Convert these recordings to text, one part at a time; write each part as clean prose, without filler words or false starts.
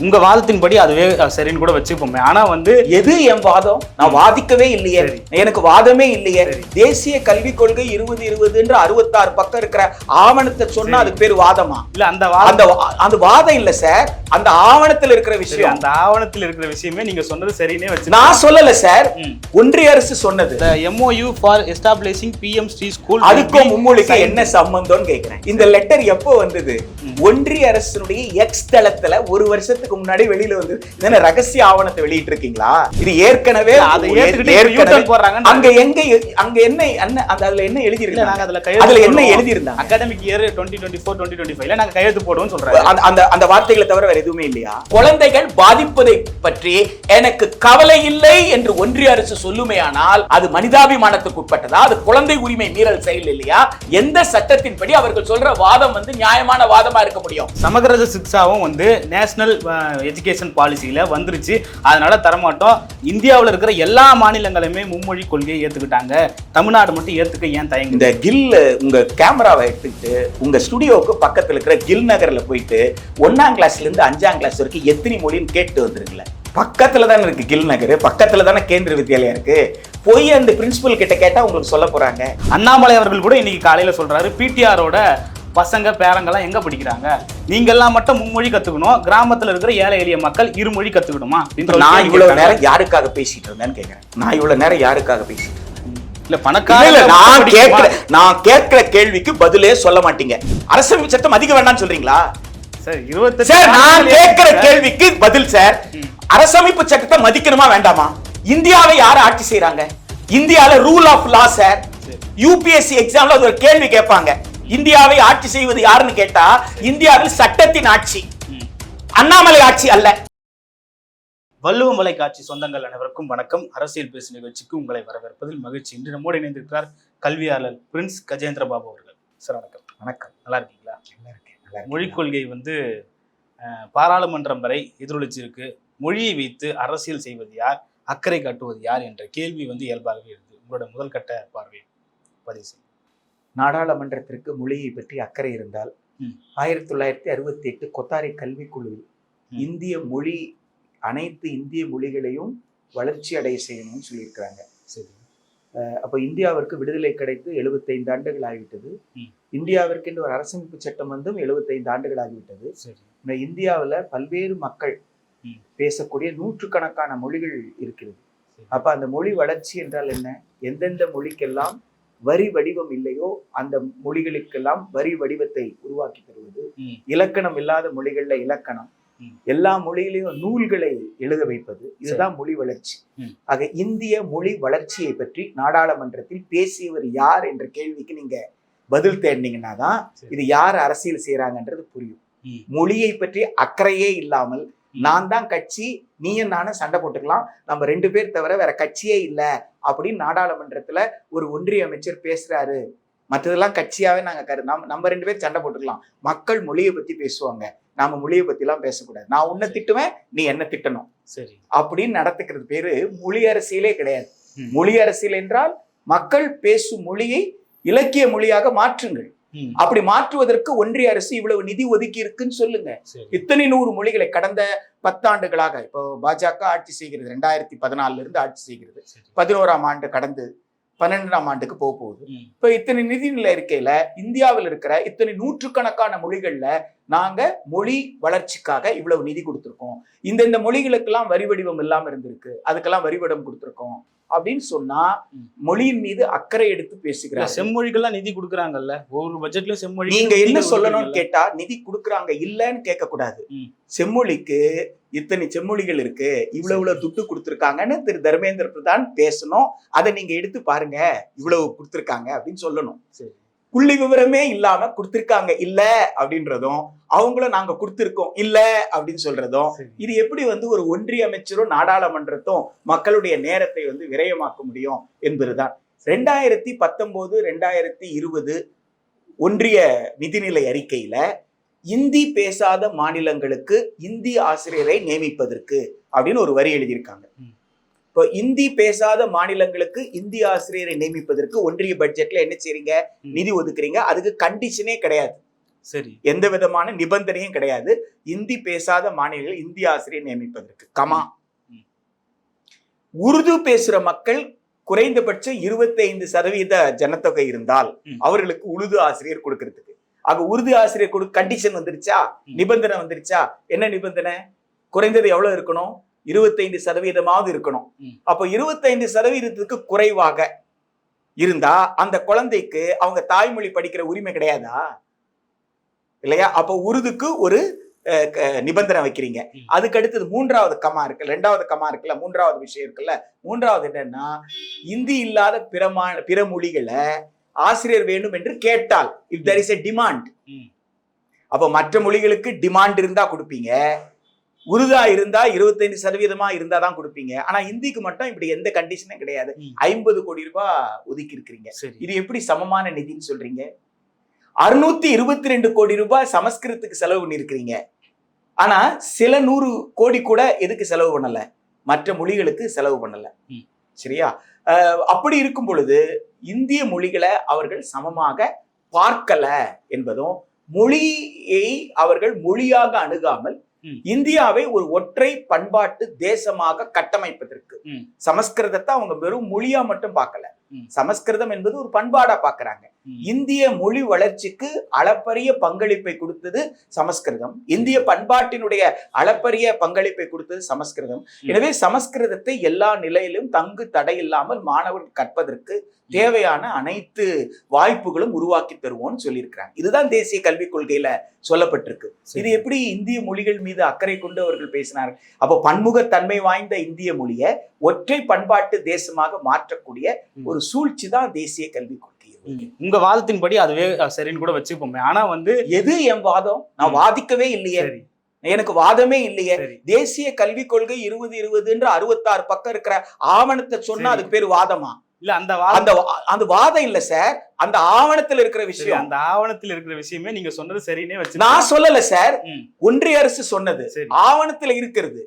உங்க வாதத்தின்படி அதுவே சரின்னு கூட வச்சுப்போமே. ஆனா வந்து எது என் வாதம்? நான் வாதிக்கவே இல்லையே, எனக்கு வாதமே இல்லையே. தேசிய கல்விக் கொள்கை 2020 66 பக்கம் இருக்கிற ஆவணத்தை சொன்னா அதுக்கு பேர் வாதமா? இல்ல அந்த வாதம் இல்ல சார், அந்த ஆவணத்தில் இருக்கிற விஷயம். அந்த ஆவணத்தில் இருக்கிற விஷயமே நீங்க சொன்னது சரினே வச்சு நான் சொல்லல சார், ஒன்றிய அரசு சொன்னது. MOU for establishing PM Shri school அதுக்கும் மும்மொழிக்கு என்ன சம்பந்தம்னு கேக்குறேன். இந்த லெட்டர் எப்போ வந்தது? ஒன்றிய அரசுடைய எக்ஸ் தளத்துல ஒரு வருஷத்துக்கு முன்னாடி வெளியில வந்து என்ன ரகசிய ஆவணத்தை வெளியிட்டு இருக்கீங்களா? இது ஏற்கனவே அங்க என்ன அதுல என்ன எழுதி இருக்காங்க? அதுல என்ன எழுதி இருந்தாங்க? அகாடமிக் இயர் 2024-2025 நாங்க கையெழுத்து போடுவோம் சொல்றாங்க. அந்த வார்த்தைகளை தவிர வேற எதுவுமே இல்லையா? குழந்தைகள் பாதிப்பதை பற்றி எனக்கு கவலை இல்லை என்று ஒன்றிய அரசு சொல்லுமேயானால் அது மனிதாபிமானத்துக்கு உட்பட்டதா? அது குழந்தை உரிமை மீறல் செயல் இல்லையா? எந்த சட்டத்தின்படி அவர்கள் சொல்ற வாதம் வந்து நியாயமான வாதமா இருக்க முடியும்? சமகிரத சிக்ஷாவும் வந்து நேஷனல் எஜுகேஷன் பாலிசியில வந்துருச்சு, அதனால தரமாட்டோம். இந்தியாவில் இருக்கிற எல்லா மாநிலங்களுமே மும்மொழி கொள்கையை ஏத்துக்கிட்டாங்க, தமிழ்நாடு மட்டும் ஏத்துக்க ஏன் தயங்க? இந்த கில் உங்க கேமராவை எடுத்துக்கிட்டு உங்க ஸ்டுடியோவுக்கு பக்கத்துல இருக்கிற கில் நகர்ல போயிட்டு 1ஆம் கிளாஸ்ல இருந்து 5ஆம் கிளாஸ் வரைக்கும் எத்தனை மொழின்னு கேட்டு வந்துருங்கள. பக்கத்துல தானே இருக்கு கில் நகர், பக்கத்துல தானே கேந்திர வித்யாலயா இருக்கு. போய் அந்த பிரின்சிபல் கிட்ட கேட்டா உங்களுக்கு சொல்ல போறாங்க. அண்ணாமலை அவர்கள் கூட இன்னைக்கு காலையில சொல்றாரு, பிடிஆரோட பசங்க பேரங்கெல்லாம் எங்க படிக்கிறாங்க, நீங்க எல்லாம் மட்டும் மும்மொழி கத்துக்கணும், கிராமத்துல இருக்கிற ஏழை எளிய மக்கள் இருமொழி கத்துக்கணுமா? நான் இவ்வளவு நேரம் யாருக்காக பேசிட்டு இருந்தேன்னு கேக்குறேன். நான் இவ்வளவு நேரம் யாருக்காக பேசிட்டு இல்ல பணக்கார நான் கேட்கிற கேள்விக்கு பதிலே சொல்ல மாட்டீங்க. அரசியல் சட்டம் அதிக வேண்டாம்னு சொல்றீங்களா? சார் நான் கேட்கிற கேள்விக்கு பதில் சார், அரசமைப்பு சட்டத்தை மதிக்கணுமா வேண்டாமா? இந்தியாவை யார் ஆட்சி செய்யறாங்க? இந்தியால rule of law sir. UPSC எக்ஸாம்ல ஒரு கேள்வி கேட்பாங்க, இந்தியாவை ஆட்சி செய்வது யாருன்னு கேட்டா இந்தியாவில் சட்டத்தின் ஆட்சி, அண்ணாமலை ஆட்சி அல்ல. வள்ளுவமலை காட்சி சொந்தங்கள் அனைவருக்கும் வணக்கம். அரசியல் பேசு நிகழ்ச்சிக்கு உங்களை வரவேற்பதில் மகிழ்ச்சி. இன்று நம்மோடு இணைந்திருக்கிறார் கல்வியாளர் பிரின்ஸ் கஜேந்திர பாபு அவர்கள். சார் வணக்கம். வணக்கம். நல்லா இருக்கீங்களா? மொழிக் கொள்கை வந்து பாராளுமன்றம் வரை எதிரொலிச்சிருக்கு. மொழியை வைத்து அரசியல் செய்வது யார், அக்கறை காட்டுவது யார் என்ற கேள்வி வந்து இயல்பாகவே இருக்கு. உங்களோட முதல் கட்ட பார்வை பதிவு செய்யும். நாடாளுமன்றத்திற்கு மொழியை பற்றி அக்கறை இருந்தால் 1968 கொத்தாரி கல்விக்குழுவில் இந்திய மொழி அனைத்து இந்திய மொழிகளையும் வளர்ச்சி அடைய செய்யணும்னு சொல்லியிருக்கிறாங்க. சரி, அப்போ இந்தியாவிற்கு விடுதலை கிடைத்து 75 ஆண்டுகள் ஆகிவிட்டது. இந்தியாவிற்கு ஒரு அரசமைப்பு சட்டம் வந்தும் 75 ஆண்டுகள் ஆகிவிட்டது. இந்த இந்தியாவில் பல்வேறு மக்கள் பேசக்கூடிய நூற்றுக்கணக்கான மொழிகள் இருக்கிறது. அப்ப அந்த மொழி வளர்ச்சி என்றால் என்ன? எந்தெந்த மொழிக்கெல்லாம் வரி வடிவம் இல்லையோ அந்த மொழிகளுக்கெல்லாம் வரி வடிவத்தை உருவாக்கி தருவது, இலக்கணம் இல்லாத மொழிகள்ல இலக்கணம், எல்லா மொழியிலையும் நூல்களை எழுத வைப்பது, இதுதான் மொழி வளர்ச்சி. ஆக இந்திய மொழி வளர்ச்சியை பற்றி நாடாளுமன்றத்தில் பேசியவர் யார் என்ற கேள்விக்கு நீங்க பதில் தேடினீங்கன்னா தான் இது யார் அரசியல் செய்யறாங்கன்றது புரியும். மொழியை பற்றி அக்கறையே இல்லாமல் நான் தான் கட்சி, நீயும் நானும் சண்டை போட்டுக்கலாம், நம்ம 2 பேர் தவிர வேற கட்சியே இல்லை அப்படின்னு நாடாளுமன்றத்துல ஒரு ஒன்றிய அமைச்சர் பேசுறாரு. மற்றதெல்லாம் கட்சியாவே நாங்க நம்ம 2 பேர் சண்டை போட்டுக்கலாம், மக்கள் மொழியை பத்தி பேசுவாங்க, நாம மொழியை பத்தி எல்லாம் பேசக்கூடாது, நான் உன்னை திட்டுவேன் நீ என்ன திட்டணும், சரி அப்படின்னு நடத்துக்கிறது பேரு மொழி அரசியலே கிடையாது. மொழி அரசியல் என்றால் மக்கள் பேசும் மொழியை இலக்கிய மொழியாக மாற்றுங்கள். அப்படி மாற்றுவதற்கு ஒன்றிய அரசு இவ்வளவு நிதி ஒதுக்கி இருக்குன்னு சொல்லுங்க. இத்தனை 100 மொழிகளை கடந்த 10 ஆண்டுகளாக இப்போ பாஜக ஆட்சி செய்கிறது, 2014 இருந்து ஆட்சி செய்கிறது, 11ஆம் ஆண்டு கடந்து 12ஆம் ஆண்டுக்கு போகுது. இப்ப இத்தனை நிதிநிலை இருக்கையில இந்தியாவில் இருக்கிற இத்தனை நூற்றுக்கணக்கான மொழிகள்ல நாங்க மொழி வளர்ச்சிக்காக இவ்வளவு நிதி கொடுத்துருக்கோம், இந்த மொழிகளுக்கெல்லாம் வரி வடிவம் இல்லாம இருந்திருக்கு, அதுக்கெல்லாம் வரி வடிவம் கொடுத்துருக்கோம் அப்படின்னு சொன்னா மொழியின் மீது அக்கறை எடுத்து பேசுகிறாங்க. செம்மொழிகள்லாம் நிதி கொடுக்குறாங்கல்ல, ஒவ்வொரு பட்ஜெட்லயும் செம்மொழி. நீங்க என்ன சொல்லணும்னு கேட்டா நிதி கொடுக்குறாங்க இல்லன்னு கேட்க கூடாது. செம்மொழிக்கு இத்தனை செம்மொழிகள் இருக்கு, இவ்வளவு துட்டு கொடுத்துருக்காங்கன்னு திரு தர்மேந்திர பிரதான் பேசணும். அதை நீங்க எடுத்து பாருங்க, இவ்வளவு கொடுத்துருக்காங்க அப்படின்னு சொல்லணும். புள்ளி விவரமே இல்லாம கொடுத்திருக்காங்க இல்ல அப்படின்றதும், அவங்களும் நாங்க கொடுத்திருக்கோம் இல்ல அப்படின்னு சொல்றதும், இது எப்படி வந்து ஒரு ஒன்றிய அமைச்சரும் நாடாளுமன்றத்தும் மக்களுடைய நேரத்தை வந்து விரயமாக்க முடியும் என்பதுதான். 2019, 2020 ஒன்றிய நிதிநிலை அறிக்கையில இந்தி பேசாத மாநிலங்களுக்கு இந்தி ஆசிரியரை நியமிப்பதற்கு அப்படின்னு ஒரு வரி எழுதியிருக்காங்க. இப்போ இந்தி பேசாத மாநிலங்களுக்கு இந்தி ஆசிரியரை நியமிப்பதற்கு ஒன்றிய பட்ஜெட்ல என்ன செய்றீங்க? நிதி ஒதுக்குறீங்க. அதுக்கு கண்டிஷனே கிடையாது. சரி. எந்த விதமான நிபந்தனையும் கிடையாது. இந்தி பேசாத மாநிலங்கள் இந்தி ஆசிரியர் நியமிப்பதற்கு. கமா. உருது பேசுற மக்கள் குறைந்தபட்சம் 25% ஜனத்தொகை இருந்தால் அவர்களுக்கு உருது ஆசிரியர் கொடுக்கறதுக்கு. ஆக உருது ஆசிரியர் கண்டிஷன் வந்துருச்சா, நிபந்தனை வந்துருச்சா? என்ன நிபந்தனை? குறைந்தது எவ்வளவு இருக்கணும்? 25% இருக்கணும். அப்ப 25% குறைவாக இருந்தா அந்த குழந்தைக்கு அவங்க தாய்மொழி படிக்கிற உரிமை கிடையாதா? இல்லையா? அப்ப உருதுக்கு ஒரு நிபந்தனை வைக்கிறீங்க. அதுக்கு அடுத்தது மூன்றாவது கமா இருக்கு, ரெண்டாவது கமா இருக்குல்ல, மூன்றாவது விஷயம் இருக்குல்ல. மூன்றாவது என்னன்னா, இந்தி இல்லாத பிற மொழிகளை ஆசிரியர் வேண்டும் என்று கேட்டால், if there is a demand, அப்ப மற்ற மொழிகளுக்கு டிமாண்ட் இருந்தா கொடுப்பீங்க. உருதா இருந்தா 25% இருந்தா தான் கொடுப்பீங்க. ஆனா இந்திக்கு மட்டும் இப்படி எந்த கண்டிஷனும் கிடையாது. 50 கோடி ரூபாய் ஒதுக்கி இருக்கிறீங்க. இது எப்படி சமமான நிதின்னு சொல்றீங்க? 622 கோடி ரூபாய் சமஸ்கிருதத்துக்கு செலவு பண்ணிருக்கிறீங்க. ஆனா சில 100 கோடி கூட எதுக்கு செலவு பண்ணல? மற்ற மொழிகளுக்கு செலவு பண்ணல. சரியா? அப்படி இருக்கும் பொழுது இந்திய மொழிகளை அவர்கள் சமமாக பார்க்கல என்பதும், மொழியை அவர்கள் மொழியாக அணுகாமல் இந்தியாவை ஒரு ஒற்றை பண்பாட்டு தேசமாக கட்டமைப்பதற்கு சமஸ்கிருதத்தை அவங்க வெறும் மொழியா மட்டும் பார்க்கல. சமஸ்கிருதம் என்பது ஒரு பண்பாடா பாக்குறாங்க. இந்திய மொழி வளர்ச்சிக்கு அளப்பரிய பங்களிப்பை கொடுத்தது சமஸ்கிருதம். இந்திய பண்பாட்டினுடைய அளப்பரிய பங்களிப்பை கொடுத்தது சமஸ்கிருதம். எனவே சமஸ்கிருதத்தை எல்லா நிலையிலும் தங்கு தடை இல்லாமல் மாணவர்கள் கற்பதற்கு தேவையான அனைத்து வாய்ப்புகளும் உருவாக்கி தருவோம்னு சொல்லியிருக்கிறாங்க. இதுதான் தேசிய கல்விக் கொள்கையில சொல்லப்பட்டிருக்கு. இது எப்படி இந்திய மொழிகள் மீது அக்கறை கொண்டு அவர்கள் பேசினார்? அப்போ பன்முகத்தன்மை வாய்ந்த இந்திய மொழியை ஒற்றை பண்பாட்டு தேசமாக மாற்றக்கூடிய ஒரு சூழ்ச்சி தான் தேசிய கல்விக் கொள்கை. உங்க வாதத்தின்படி அதுவே சரின்னு கூட வச்சுப்போமே. ஆனா எது என் வாதம்? நான் வாதிக்கவே இல்லையே, எனக்கு வாதமே இல்லையே. தேசிய கல்விக் கொள்கை 2020 66 பக்கம் இருக்கிற ஆவணத்தை சொன்னா அதுக்கு பேரு வாதமா? இல்ல, அந்த வாதம் இல்ல சார், அந்த ஆவணத்துல இருக்கிற விஷயம். அந்த ஆவணத்துல இருக்கிற விஷயமே நீங்க சொன்னது சரின்னே வச்சு நான் சொல்லல சார், ஒன்றிய அரசு சொன்னது ஆவணத்துல இருக்கிறது.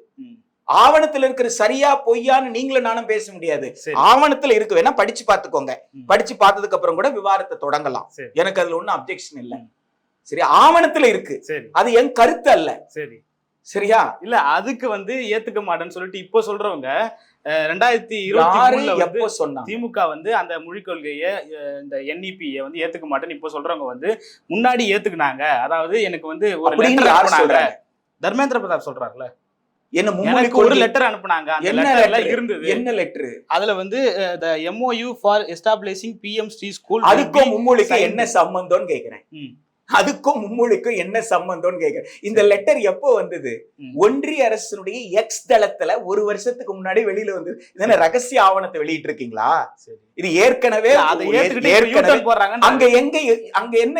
ஆவணத்துல இருக்கிற சரியா பொய்யான்னு நீங்களும் நானும் பேச முடியாது. ஆவணத்துல இருக்கு, வேணா படிச்சு பாத்துக்கோங்க. படிச்சு பார்த்ததுக்கு அப்புறம் கூட விவாதத்தை தொடங்கலாம். எனக்கு அதுல ஒண்ணும் அப்ஜெக்ஷன் இல்ல. சரி, ஆவணத்துல இருக்கு, அது என் கருத்து அல்ல. சரி, சரியா? இல்ல, அதுக்கு ஏத்துக்க மாட்டேன்னு சொல்லிட்டு இப்போ சொல்றவங்க 2023 திமுக அந்த மொழிக் கொள்கையை, இந்த NEP ஏத்துக்க மாட்டேன்னு இப்போ சொல்றவங்க முன்னாடி ஏத்துக்குனாங்க. அதாவது எனக்கு ஒரு லெட்டர் தர்மேந்திர பிரதான் சொல்றாருல, ஒரு லெட்டர் அனுப்புனாங்க. என்ன லெட்டர்? அதுல the MOU for establishing PM Street School. அதுக்கும் மும்மொழிக்கு என்ன சம்பந்தம்னு கேக்குறேன். அதுக்கும் மும்மொழிக்கும் என்ன சம்பந்தம்னு கேக்குறேன். இந்த லெட்டர் எப்போ வந்தது? ஒன்றிய அரசினுடைய எக்ஸ் தளத்துல ஒரு வருஷத்துக்கு முன்னாடி வெளியில வந்து இதென்ன ரகசிய ஆவணத்தை வெளியிட்டு இருக்கீங்களா? இது ஏற்கனவே அங்க என்ன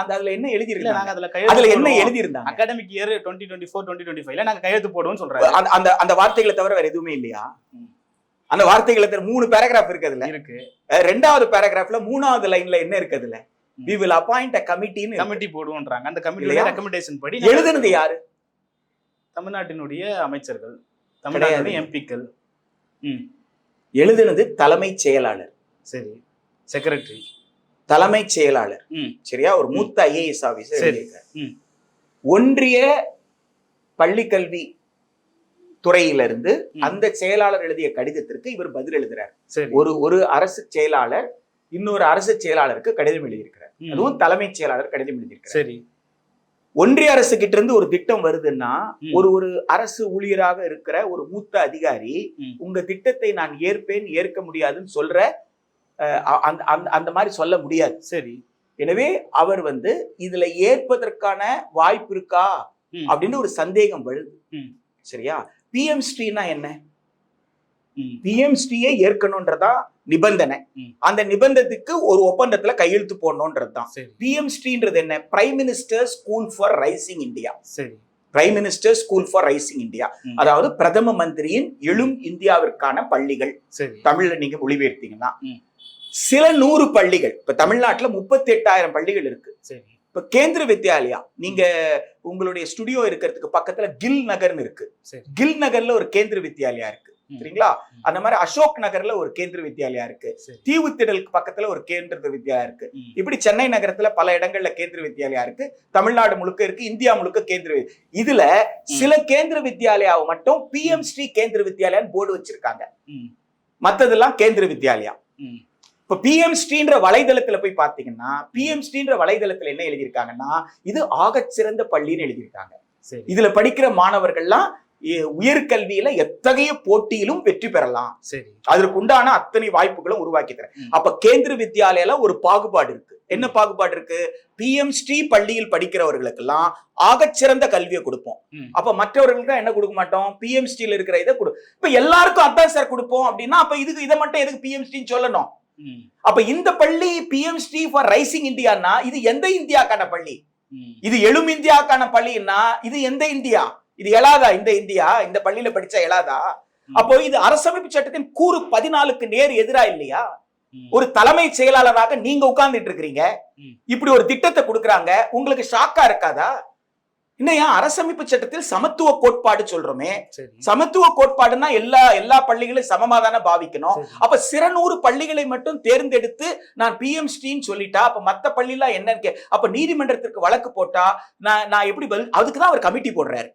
அதுல என்ன எழுதி இருந்தாங்க? அதுல என்ன எழுதி இருந்தாங்க? அகாடமிக் இயர் 2024-2025 நாங்க கையெழுத்து போடுவோம்னு சொல்றாங்க. அந்த வார்த்தைகளை தவிர வேற எதுவுமே இல்லையா? அந்த வார்த்தைகளை தவிர 3 பேராகிராஃப் இருக்கு. அதுல இருக்கு. 2வது பேராகிராஃப்ல 3வது லைன்ல என்ன இருக்கு? அதுல we will appoint a committee committee போடுவோம்ன்றாங்க. அந்த கமிட்டியோட ரெக்கமெண்டேஷன் படி எழுதுனது யாரு? தமிழ்நாட்டினுடைய அமைச்சர்கள், தமிழ்நாட்டுடைய எம்பிக்கள். எழுதுனது தலைமைச் செயலாளர். சரி, செக்ரட்டரி, தலைமைச் செயலாளர். சரியா? ஒரு மூத்த IAS ஆபீசர். ஒன்றிய பள்ளிக்கல்வி துறையிலிருந்து அந்த செயலாளர் எழுதிய கடிதத்திற்கு இவர் பதில் எழுதுறார். ஒரு அரசு செயலாளர் இன்னொரு அரசு செயலாளருக்கு கடிதம் எழுதியிருக்கிறார். அதுவும் தலைமைச் செயலாளர் கடிதம் எழுதியிருக்கிறார். சரி, ஒன்றிய அரசு கிட்ட இருந்து ஒரு திட்டம் வருதுன்னா ஒரு அரசு ஊழியராக இருக்கிற ஒரு மூத்த அதிகாரி உங்க திட்டத்தை நான் ஏற்பேன் ஏற்க முடியாதுன்னு சொல்ற அந்த மாதிரி சொல்ல முடியாது. சரி, எனவே அவர் இதுல ஏற்பதற்கான வாய்ப்பு இருக்கா அப்படின்னு ஒரு சந்தேகம் வருது. சரியா? PM ஸ்ரீனா என்ன? PM ஸ்ரீயை ஏற்கணும்ன்றதா நிபந்தனை. அந்த நிபந்தனைக்கு ஒரு ஒப்பந்தத்துல கையெழுத்து போடணும்ன்றதுதான். PM ஸ்ரீன்றது என்ன? Prime minister school for rising India. சரி, prime minister school for rising India, அதாவது பிரதம மந்திரியின் எழும் இந்தியாவிற்கான பள்ளிகள். தமிழ்ல நீங்க மொழிபெயர்த்தீங்கன்னா சில 100 பள்ளிகள். இப்ப தமிழ்நாட்டுல 38,000 பள்ளிகள் இருக்கு. சரி, இப்ப கேந்திர வித்யாலயா, நீங்க உங்களுடைய ஸ்டுடியோ இருக்கிறதுக்கு பக்கத்துல கில் நகர்னு இருக்கு. கில் நகர்ல ஒரு கேந்திர வித்யாலயா இருக்கு. சரிங்களா? அந்த மாதிரி அசோக் நகர்ல ஒரு கேந்திர வித்யாலயா இருக்கு, தீவுத்திடலுக்கு பக்கத்துல ஒரு கேந்திர வித்யாலயா இருக்கு, இப்படி சென்னை நகரத்துல பல இடங்கள்ல கேந்திர வித்யாலயா இருக்கு, தமிழ்நாடு முழுக்க இருக்கு, இந்தியா முழுக்க கேந்திர. இதுல சில கேந்திர வித்யாலயாவை மட்டும் PM ஸ்ரீ கேந்திர வித்யாலயான்னு போர்டு வச்சிருக்காங்க, மத்ததெல்லாம் கேந்திர வித்யாலயா. இப்ப PM ஸ்ரீன்ற வலைதளத்துல போய் பாத்தீங்கன்னா PM ஸ்ரீன்ற வலைதளத்துல என்ன எழுதியிருக்காங்கன்னா இது ஆகச்சிறந்த பள்ளின்னு எழுதியிருக்காங்க. இதுல படிக்கிற மாணவர்கள்லாம் உயர்கல்வியில எத்தகைய போட்டியிலும் வெற்றி பெறலாம், அதற்கு உண்டான அத்தனை வாய்ப்புகளும் உருவாக்கி தரேன். அப்ப கேந்திர வித்யாலயில ஒரு பாகுபாடு இருக்கு. என்ன பாகுபாடு இருக்கு? PM ஸ்ரீ பள்ளியில் படிக்கிறவர்களுக்கெல்லாம் ஆகச்சிறந்த கல்வியை கொடுப்போம், அப்ப மற்றவர்களுக்கு என்ன கொடுக்க மாட்டோம்? PM ஸ்ரீல இருக்கிற இதை கொடு. இப்ப எல்லாருக்கும் அதான் சார் கொடுப்போம் அப்படின்னா அப்ப இதுக்கு இதை மட்டும் எதுக்கு PM ஸ்ரீன்னு சொல்லணும்? அப்ப இந்த பள்ளி PM ஸ்ரீ ஃபார் ரைசிங் இந்தியான்னா இது எந்த இந்தியாக்கான பள்ளி? இது எழும் இந்தியாக்கான பள்ளின்னா இது எந்த இந்தியா? இது எழாதா? இந்த இந்தியா இந்த பள்ளியில படிச்சா எழாதா? அப்போ இது அரசமைப்பு சட்டத்தின் கூறு 14க்கு நேர் எதிரா இல்லையா? ஒரு தலைமை செயலாளராக நீங்க உட்கார்ந்துட்டு இருக்கிறீங்க, இப்படி ஒரு திட்டத்தை கொடுக்கறாங்க, உங்களுக்கு ஷாக்கா இருக்காதா? இன்னையா அரசமைப்பு சட்டத்தில் சமத்துவ கோட்பாடு சொல்றோமே, சமத்துவ கோட்பாடுன்னா எல்லா பள்ளிகளையும் சமமாதான பாவிக்கணும். அப்ப சிறநூறு பள்ளிகளை மட்டும் தேர்ந்தெடுத்து நான் PM ஸ்ரீன்னு சொல்லிட்டா அப்ப மத்த பள்ளிலாம் என்னன்னு அப்ப நீதிமன்றத்திற்கு வழக்கு போட்டா நான் எப்படி அதுக்குதான் அவர் கமிட்டி போடுறாரு.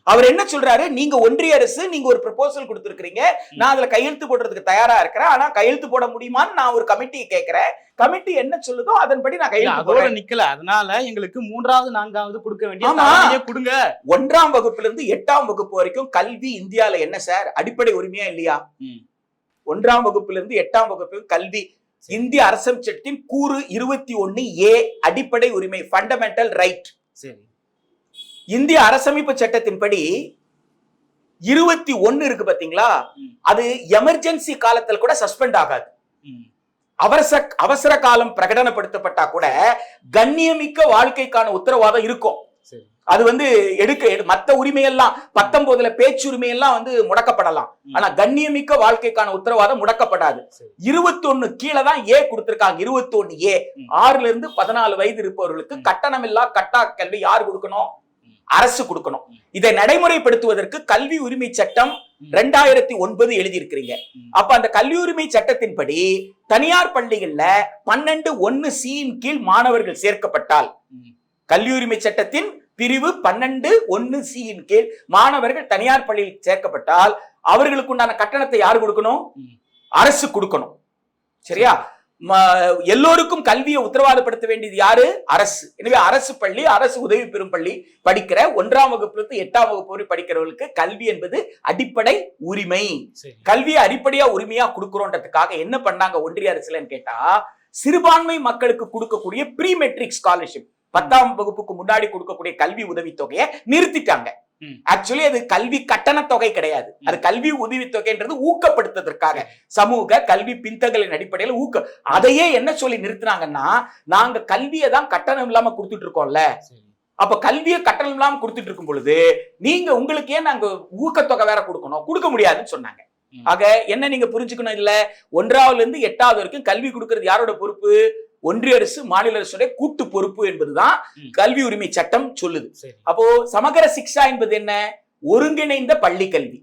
அவர் என்ன சொல்றாரு? நீங்க ஒன்றிய அரசு நீங்க ஒரு ப்ரொபோசல் கொடுத்திருக்கீங்க, நான் அதுல கையெழுத்து போடுறதுக்கு தயாரா இருக்கிறேன், ஆனா கையெழுத்து போட முடியுமான்னு நான் ஒரு கமிட்டியை கேட்கிறேன், கமிட்டி என்ன சொல்லுதோ அதன்படி நான் கையெழுத்து நிக்கல. அதனால எங்களுக்கு 3வது 4வது கொடுக்க வேண்டிய கொடுங்க. 1ஆம் வகுப்புல இருந்து 8ஆம் வகுப்பு வரைக்கும் கல்வி இந்தியால என்ன சார் அடிப்படை உரிமையா இல்லையா? 1ஆம் வகுப்புல இருந்து 8ஆம் வகுப்பு கல்வி இந்திய அரசமைப்பு சட்டத்தின் கூறு 21A அடிப்படை உரிமை, ஃபண்டமெண்டல் ரைட். இந்திய அரசமைப்பு சட்டத்தின்படி 21 இருக்கு பாத்தீங்களா, அது எமர்ஜென்சி காலத்தில் கூட சஸ்பெண்ட் ஆகாது. அவசர காலம் பிரகடனப்படுத்தப்பட்டா கூட கண்ணியமிக்க வாழ்க்கைக்கான உத்தரவாதம் இருக்கும். அது மத்த உரிமையெல்லாம் 19ல பேச்சுரிமை எல்லாம் முடக்கப்படலாம், ஆனா கண்ணியமிக்க வாழ்க்கைக்கான உத்தரவாதம் முடக்கப்படாது. 21 கீழே தான் ஏ கொடுத்திருக்காங்க. 21A 6ல இருந்து 14 வயது இருப்பவர்களுக்கு கட்டணமில்லா கட்டா கல்வி யார் கொடுக்கணும்? அரசு கொடுக்கணும். இதை நடைமுறைப்படுத்துவதற்கு கல்வி உரிமை சட்டம் 2009 எழுதியிருக்கிறீங்க. அப்ப அந்த கல்வி உரிமை சட்டத்தின்படி தனியார் பள்ளிகள்ல 12(1)C கீழ் மாணவர்கள் சேர்க்கப்பட்டால், கல்வி உரிமை சட்டத்தின் பிரிவு 12(1)C கீழ் மாணவர்கள் தனியார் பள்ளியில் சேர்க்கப்பட்டால் அவர்களுக்கு உண்டான கட்டணத்தை யார் கொடுக்கணும்? அரசு கொடுக்கணும். சரியா? எல்லோருக்கும் கல்வியை உத்தரவாதப்படுத்த வேண்டியது யாரு? அரசு. எனவே அரசு பள்ளி, அரசு உதவி பெறும் பள்ளி படிக்கிற 1ஆம் வகுப்பிலிருந்து 8ஆம் வகுப்பு வரை படிக்கிறவர்களுக்கு கல்வி என்பது அடிப்படை உரிமை. கல்வியை அடிப்படையா உரிமையா கொடுக்கிறோன்றதுக்காக என்ன பண்ணாங்க ஒன்றிய அரசுலன்னு கேட்டா, சிறுபான்மை மக்களுக்கு கொடுக்கக்கூடிய ப்ரீ மெட்ரிக் ஸ்காலர்ஷிப், 10ஆம் வகுப்புக்கு முன்னாடி கொடுக்கக்கூடிய கல்வி உதவி தொகையை நிறுத்திட்டாங்க. ஆக்சுவலி அது கல்வி கட்டண தொகை கிடையாது, அது கல்வி உதவி தொகைன்றது ஊக்கப்படுத்துவதற்காக சமூக கல்வி பின்தங்களின் அடிப்படையில் அதையே என்ன சொல்லி நிறுத்தினாங்கன்னா, நாங்க கல்வியை தான் கட்டணம் இல்லாம கொடுத்துட்டு இருக்கோம்ல, அப்ப கல்வியை கட்டணம் இல்லாம கொடுத்துட்டு இருக்கும் பொழுது நீங்க உங்களுக்கு ஏன் நாங்க ஊக்கத்தொகை வேற கொடுக்கணும்? கொடுக்க முடியாதுன்னு சொன்னாங்க. ஆக என்ன நீங்க புரிஞ்சுக்கணும், இல்ல 1ஆவதுல இருந்து 8ஆவது வரைக்கும் கல்வி கொடுக்கறது யாரோட பொறுப்பு? ஒன்றிய அரசு மாநில அரசுடைய கூட்டு பொறுப்பு என்பதுதான் கல்வி உரிமை சட்டம் சொல்லுது. அப்போ சமகர சிக்ஷா என்பது என்ன? ஒருங்கிணைந்த பள்ளி கல்வி.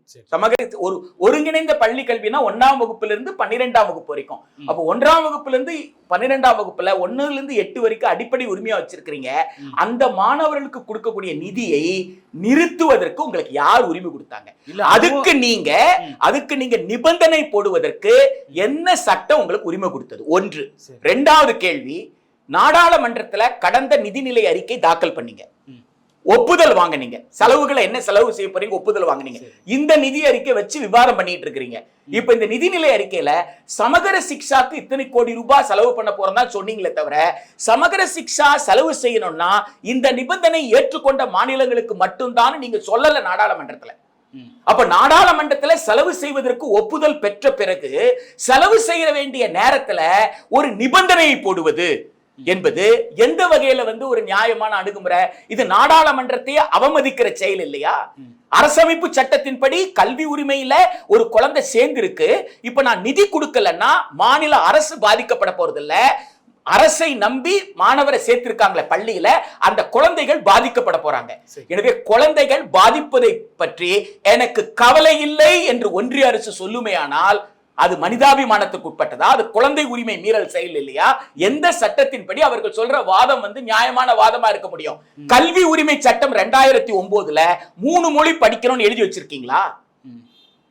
ஒருங்கிணைந்த பள்ளி கல்வினா 1ஆம் வகுப்புல இருந்து 12ஆம் வகுப்பு வரைக்கும். அப்ப 1ஆம் வகுப்புல இருந்து 12ஆம் வகுப்புல 1ல இருந்து 8 வரைக்கும் அடிப்படை உரிமையா வச்சிருக்கீங்க. அந்த மாணவர்களுக்கு கொடுக்கக்கூடிய நிதியை நிறுத்துவதற்கு உங்களுக்கு யார் உரிமை கொடுத்தாங்க? அதுக்கு நீங்க நிபந்தனை போடுவதற்கு என்ன சட்டம் உங்களுக்கு உரிமை கொடுத்தது? ஒன்று. 2வது கேள்வி, நாடாளுமன்றத்துல கடந்த நிதிநிலை அறிக்கை தாக்கல் பண்ணீங்க, ஒப்புதல் வாங்கினீங்க, செலவுகளை என்ன செலவு செய்ய போறீங்க ஒப்புதல் வாங்கினீங்க. இந்த நிதி அறிக்கை வச்சு விவாதம் பண்ணிட்டு இருக்கிறீங்க. இப்ப இந்த நிதிநிலை அறிக்கையில சமகர சிக்ஷாக்கு இத்தனை கோடி ரூபாய் செலவு பண்ண போறதா சொன்னீங்களே தவிர, சமகர சிக்ஷா செலவு செய்யணும்னா இந்த நிபந்தனை ஏற்றுக்கொண்ட மாநிலங்களுக்கு மட்டும்தான் நீங்க சொல்லல நாடாளுமன்றத்துல. அப்ப நாடாளுமன்றத்துல செலவு செய்வதற்கு ஒப்புதல் பெற்ற பிறகு செலவு செய்ய வேண்டிய நேரத்துல ஒரு நிபந்தனையை போடுவது என்பது எந்த வகையில ஒரு நியாயமான அணுகுமுறை? இது நாடாளுமன்றத்தையே அவமதிக்கிற செயல் இல்லையா? அரசமைப்பு சட்டத்தின்படி கல்வி உரிமையில ஒரு குழந்தை சேர்ந்து இருக்கு, இப்ப நான் நிதி கொடுக்கலன்னா மாநில அரசு பாதிக்கப்பட போறது இல்ல, அரசை நம்பி மாணவரை சேர்த்திருக்காங்களே பள்ளியில, அந்த குழந்தைகள் பாதிக்கப்பட போறாங்க. எனவே குழந்தைகள் பாதிப்பதை பற்றி எனக்கு கவலை இல்லை என்று ஒன்றிய அரசு சொல்லுமேயானால் அது மனிதாபிமானத்துக்கு உட்பட்டதா? அது குழந்தை உரிமை மீறல் செயல் இல்லையா? எந்த சட்டத்தின்படி அவர்கள் சொல்ற வாதம் நியாயமான வாதமா இருக்க முடியும்? கல்வி உரிமை சட்டம் 2009ல 3 மொழி படிக்கணும்னு எழுதி வச்சிருக்கீங்களா?